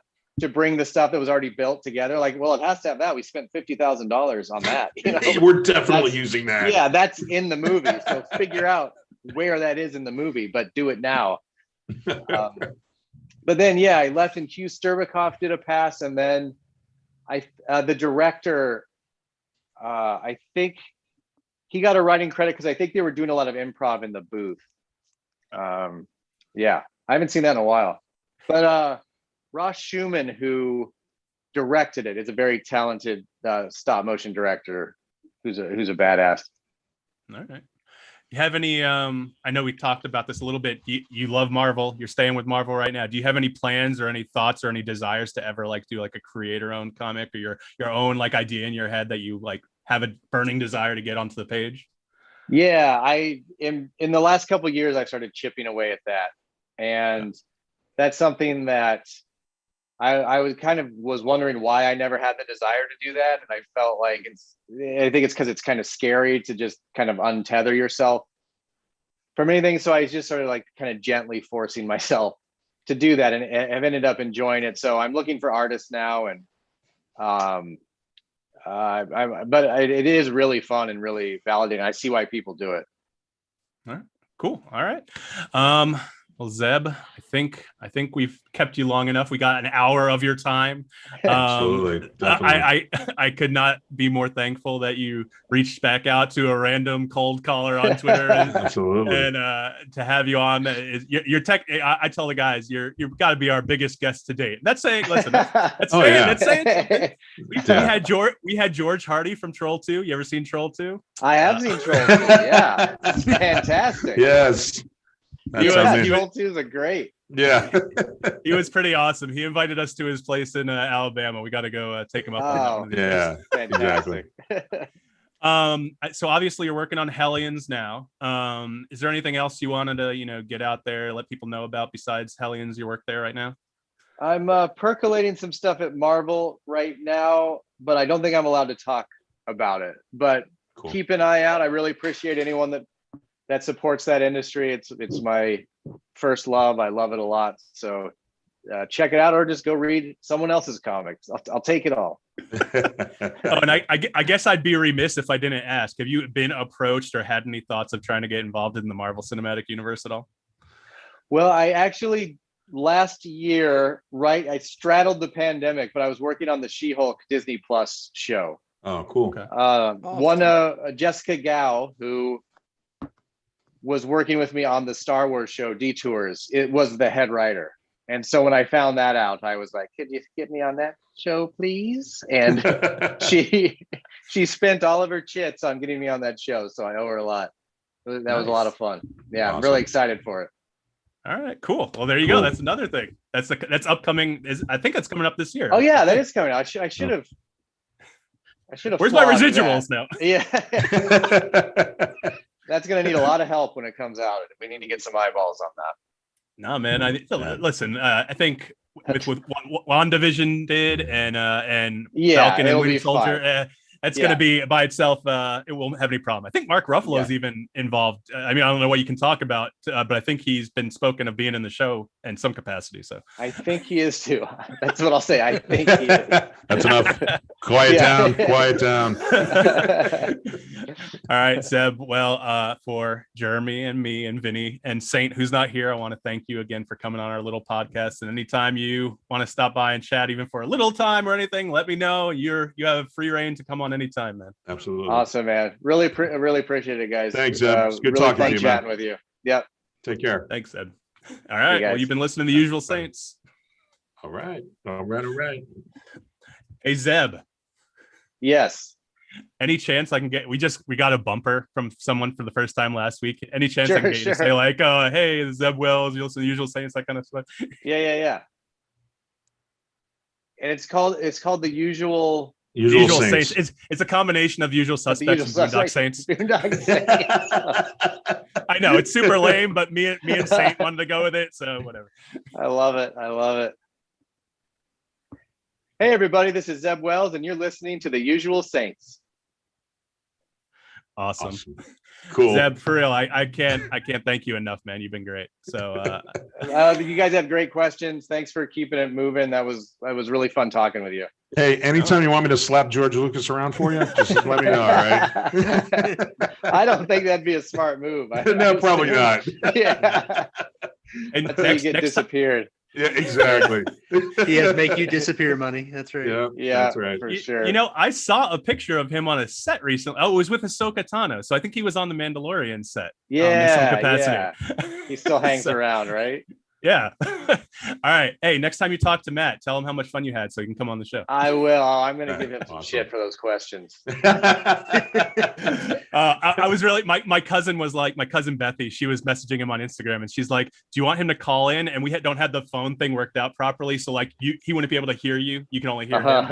bring the stuff that was already built together. Like, well, it has to have that. We spent $50,000 on that. We're definitely using that. Yeah, that's in the movie. So figure out where that is in the movie, but do it now. But then, I left, and Hugh Sterbikoff did a pass. And then the director, I think he got a writing credit, because I think they were doing a lot of improv in the booth. I haven't seen that in a while. But Ross Schumann, who directed it. It's a very talented stop motion director who's a badass. All right. You have any I know we talked about this a little bit. You love Marvel. You're staying with Marvel right now. Do you have any plans or any thoughts or any desires to ever like do like a creator-owned comic or your own like idea in your head that you like have a burning desire to get onto the page? Yeah, I in the last couple of years I've started chipping away at that. And that's something that I was wondering why I never had the desire to do that. And I felt like I think it's because it's kind of scary to just kind of untether yourself from anything. So I just sort of like kind of gently forcing myself to do that, and I've ended up enjoying it. So I'm looking for artists now, and it is really fun and really validating. I see why people do it. All right, cool. All right. Well, Zeb, I think we've kept you long enough. We got an hour of your time. Absolutely. I could not be more thankful that you reached back out to a random cold caller on Twitter. Absolutely. And to have you on, you're tech. I tell the guys, you've got to be our biggest guest to date. That's saying, listen, that's saying. We had George Hardy from Troll 2. You ever seen Troll 2? I have seen Troll 2. Yeah, it's fantastic. Yes. Troll 2 is a great. Yeah. He was pretty awesome. He invited us to his place in Alabama. We got to go take him up. Oh, yeah. Fantastic. Exactly. So obviously you're working on Hellions now. Is there anything else you wanted to, get out there, let people know about besides Hellions, your work there right now? I'm percolating some stuff at Marvel right now, but I don't think I'm allowed to talk about it. But Cool. Keep an eye out. I really appreciate anyone that supports that industry. It's my first love. I love it a lot. So check it out, or just go read someone else's comics. I'll take it all. And I guess I'd be remiss if I didn't ask, have you been approached or had any thoughts of trying to get involved in the Marvel Cinematic Universe at all? Well, I actually last year, I straddled the pandemic, but I was working on the She-Hulk Disney Plus show. Oh, cool. Okay. Jessica Gao, who was working with me on the Star Wars show Detours, it was the head writer. And so when I found that out, I was like, could you get me on that show, please? And she spent all of her chits on getting me on that show. So I owe her a lot. That was a lot of fun. Yeah, awesome. I'm really excited for it. All right, cool. Well, there you go. That's another thing. That's upcoming. I think it's coming up this year. Oh yeah, that is coming out. I should have. Where's my residuals now? Yeah. That's going to need a lot of help when it comes out. We need to get some eyeballs on that. No, man. Listen, I think with what WandaVision did and Falcon and Winter Soldier, that's going to be by itself. It won't have any problem. I think Mark Ruffalo is even involved. I mean, I don't know what you can talk about, but I think he's been spoken of being in the show in some capacity. So I think he is too. That's what I'll say. I think he is. That's enough. Quiet down. All right, Zeb. Well, for Jeremy and me and Vinnie and Saint, who's not here, I want to thank you again for coming on our little podcast. And anytime you want to stop by and chat, even for a little time or anything, let me know. You have free reign to come on anytime, man. Absolutely. Awesome, man. Really appreciate it, guys. Thanks, Zeb. It's good really talking to you, chatting man. with you. Yep. Take care. Thanks, Zeb. All right. Well, you've been listening to The Usual Saints. All right. Hey, Zeb. Yes. Any chance I can get? We got a bumper from someone for the first time last week. Any chance I can get you to say like, "Oh, hey, Zeb Wells, you listen to The Usual Saints," that kind of stuff? Yeah. And it's called The Usual Saints. It's a combination of Usual Suspects and Boondock Saints. I know it's super lame, but me and Saint wanted to go with it, so whatever. I love it. Hey everybody, this is Zeb Wells, and you're listening to The Usual Saints. Awesome. Cool. Zeb, for real, I can't thank you enough, man. You've been great. So you guys have great questions. Thanks for keeping it moving. That was really fun talking with you. Hey, anytime you want me to slap George Lucas around for you, just let me know, all right? I don't think that'd be a smart move. No, probably not. Yeah. And until you get disappeared. Yeah, exactly. He has make you disappear money. That's right. Yeah, that's right. For sure. I saw a picture of him on a set recently. Oh, it was with Ahsoka Tano. So I think he was on the Mandalorian set. Yeah, in some capacity. yeah. He still hangs around, right? Yeah. All right. Hey, next time you talk to Matt, tell him how much fun you had so he can come on the show. I will. I'm going to give him some shit for those questions. I was really, my cousin Bethy, she was messaging him on Instagram and she's like, do you want him to call in? And we don't have the phone thing worked out properly. So like he wouldn't be able to hear you. You can only hear him.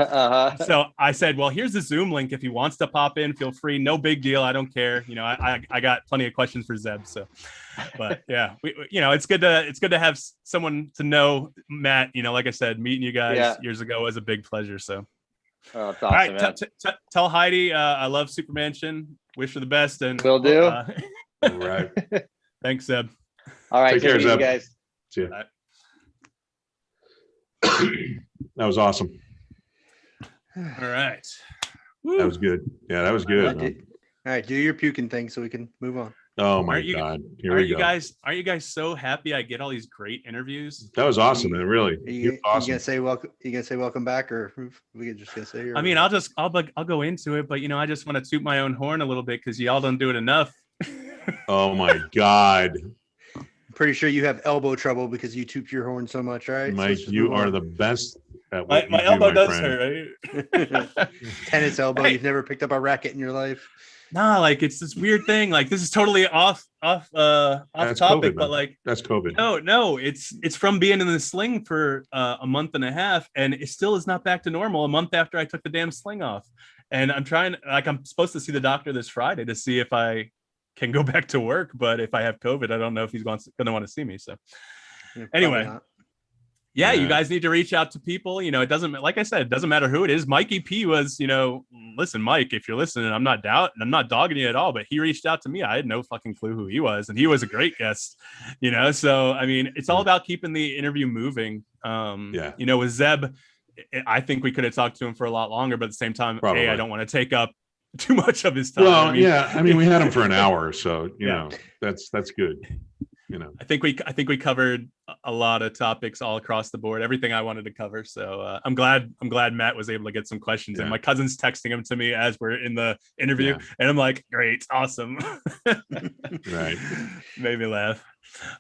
So I said, well, here's the Zoom link. If he wants to pop in, feel free. No big deal. I don't care. You know, I got plenty of questions for Zeb. So, but yeah, it's good to have someone to know Matt. You know, like I said, meeting you guys years ago was a big pleasure. So, oh, it's awesome. All right, tell Heidi I love Supermansion. Wish her the best, and will do. All right. Thanks, Zeb. All right, take care, Zeb. you guys. See you. That was awesome. All right. That was good. Yeah, that was good. All right, do your puking thing so we can move on. Oh my God! Here we go. Aren't you guys so happy I get all these great interviews? That was awesome, man. Really, you awesome. gonna say welcome? You gonna say welcome back, or we just gonna say? I mean, I'll go into it, but I just want to toot my own horn a little bit because y'all don't do it enough. Oh my God! I'm pretty sure you have elbow trouble because you toot your horn so much, right? Mike, so you are the best at what my elbow does hurt. Right? Tennis elbow. Right. You've never picked up a racket in your life. Nah, like it's this weird thing. Like this is totally off topic, COVID, but like that's COVID. No, it's from being in the sling for a month and a half, and it still is not back to normal. A month after I took the damn sling off, and I'm supposed to see the doctor this Friday to see if I can go back to work. But if I have COVID, I don't know if he's going to want to see me. So anyway. Yeah, you guys need to reach out to people. It doesn't, like I said, it doesn't matter who it is. Mikey P was, listen, Mike, if you're listening, I'm not dogging you at all, but he reached out to me. I had no fucking clue who he was, and he was a great guest, So, I mean, it's all about keeping the interview moving. With Zeb, I think we could have talked to him for a lot longer, but at the same time, I don't want to take up too much of his time. Well, we had him for an hour, so that's good. I think we covered a lot of topics all across the board, everything I wanted to cover. So I'm glad Matt was able to get some questions in. My cousin's texting him to me as we're in the interview, and I'm like, great, awesome. Right. Made me laugh.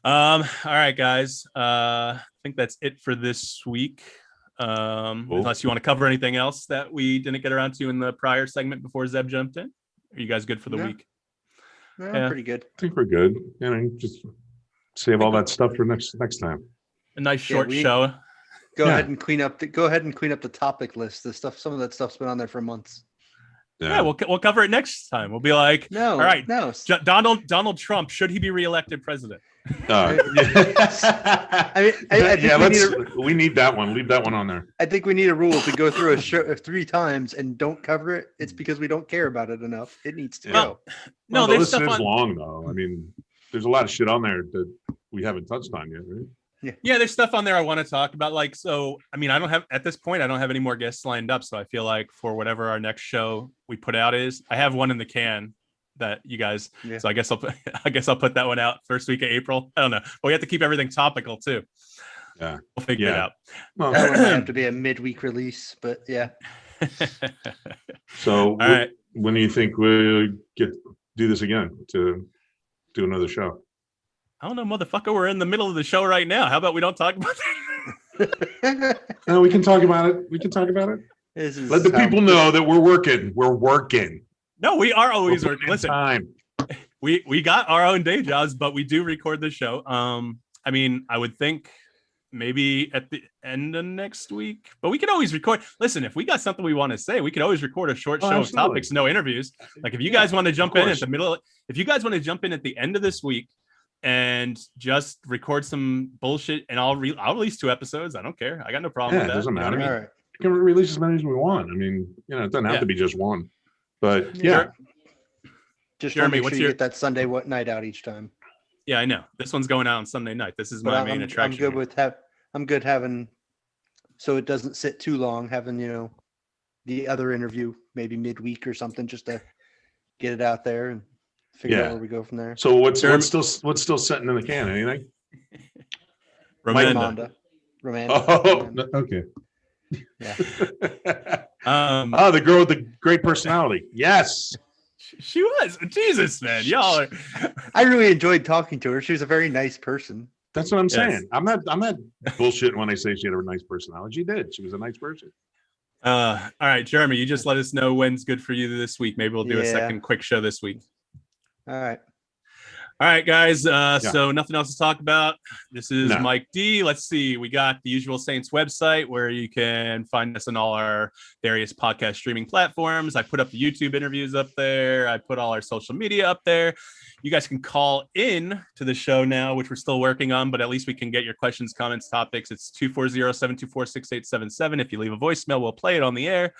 All right, guys. I think that's it for this week. Cool. Unless you want to cover anything else that we didn't get around to in the prior segment before Zeb jumped in. Are you guys good for the week? No, pretty good. I think we're good. Just save all that stuff for next time. A nice short show. Go ahead and clean up the topic list. Some of that stuff's been on there for months. Yeah, we'll cover it next time. We'll be like, all right, Donald Trump, should he be reelected president? We need that one. Leave that one on there. I think we need a rule. If we go through a show 3 times and don't cover it, it's because we don't care about it enough. It needs to go. No, the list is long though. I mean, there's a lot of shit on there that we haven't touched on yet, right? Yeah, there's stuff on there I want to talk about. Like, so, I mean, I don't have any more guests lined up. So I feel like for whatever our next show we put out is, I have one in the can that you guys. Yeah. So I guess I'll put that one out first week of April. I don't know, but we have to keep everything topical too. Yeah, we'll figure it out. Well, that would have to be a midweek release, but yeah. So, when do you think we'll do this again to do another show? I don't know, motherfucker. We're in the middle of the show right now. How about we don't talk about that? No, we can talk about it. Let the people know that we're working. We're working. No, we are always working. Listen, we got our own day jobs, but we do record the show. I mean, I would think maybe at the end of next week, but we can always record. Listen, if we got something we want to say, we could always record a short show of topics, no interviews. Like if you guys want to jump in at the middle, if you guys want to jump in at the end of this week and just record some bullshit, and I'll release 2 episodes. I don't care. I got no problem with that. It doesn't matter. All right. We can release as many as we want. I mean, it doesn't have to be just one. But just Jeremy, make sure you get that Sunday night out each time. Yeah, I know. This one's going out on Sunday night. This is my main attraction. I'm good having, so it doesn't sit too long, having the other interview maybe midweek or something, just to get it out there and figure out where we go from there. So what's still sitting in the can? Anything? Romanda. Oh, okay. Yeah. The girl with the great personality. Yes. She was. Jesus, man. Y'all are... I really enjoyed talking to her. She was a very nice person. That's what I'm Yes. saying. I'm not bullshitting when I say she had a nice personality. She did. She was a nice person. All right, Jeremy, you just let us know when's good for you this week. Maybe we'll do a second quick show this week. All right. All right, guys. So nothing else to talk about. This is Mike D. Let's see. We got the Usual Saints website where you can find us on all our various podcast streaming platforms. I put up the YouTube interviews up there. I put all our social media up there. You guys can call in to the show now, which we're still working on, but at least we can get your questions, comments, topics. It's 240-724-6877. If you leave a voicemail, we'll play it on the air.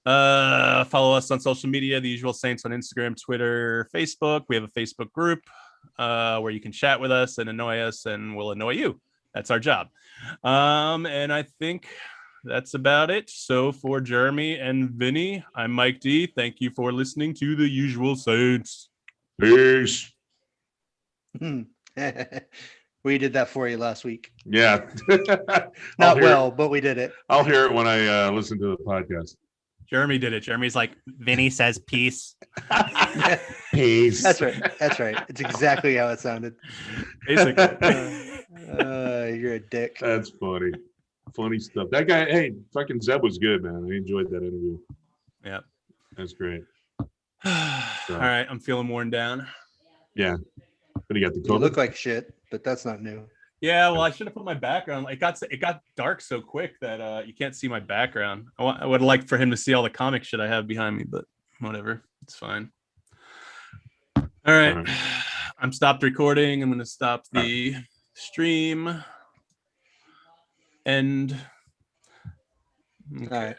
Follow us on social media, the Usual Saints on Instagram, Twitter, Facebook. We have a Facebook group where you can chat with us and annoy us, and we'll annoy you. That's our job. And I think that's about it. So for Jeremy and Vinny, I'm Mike D. Thank you for listening to the Usual Saints. Peace. We did that for you last week. Yeah. Not well, but we did it. I'll hear it when I listen to the podcast. Jeremy did it. Jeremy's like, Vinny says peace. Peace. That's right. That's right. It's exactly how it sounded. Basically. You're a dick. That's funny. Funny stuff. That guy, hey, fucking Zeb was good, man. I enjoyed that interview. Yeah. That's great. All right. I'm feeling worn down. Yeah. But you got the You COVID. look like shit, but that's not new. Yeah, well, I should have put my background. It got dark so quick that you can't see my background. I would like for him to see all the comic shit I have behind me, but whatever, it's fine. All right, I'm stopped recording. I'm going to stop the stream. And All right.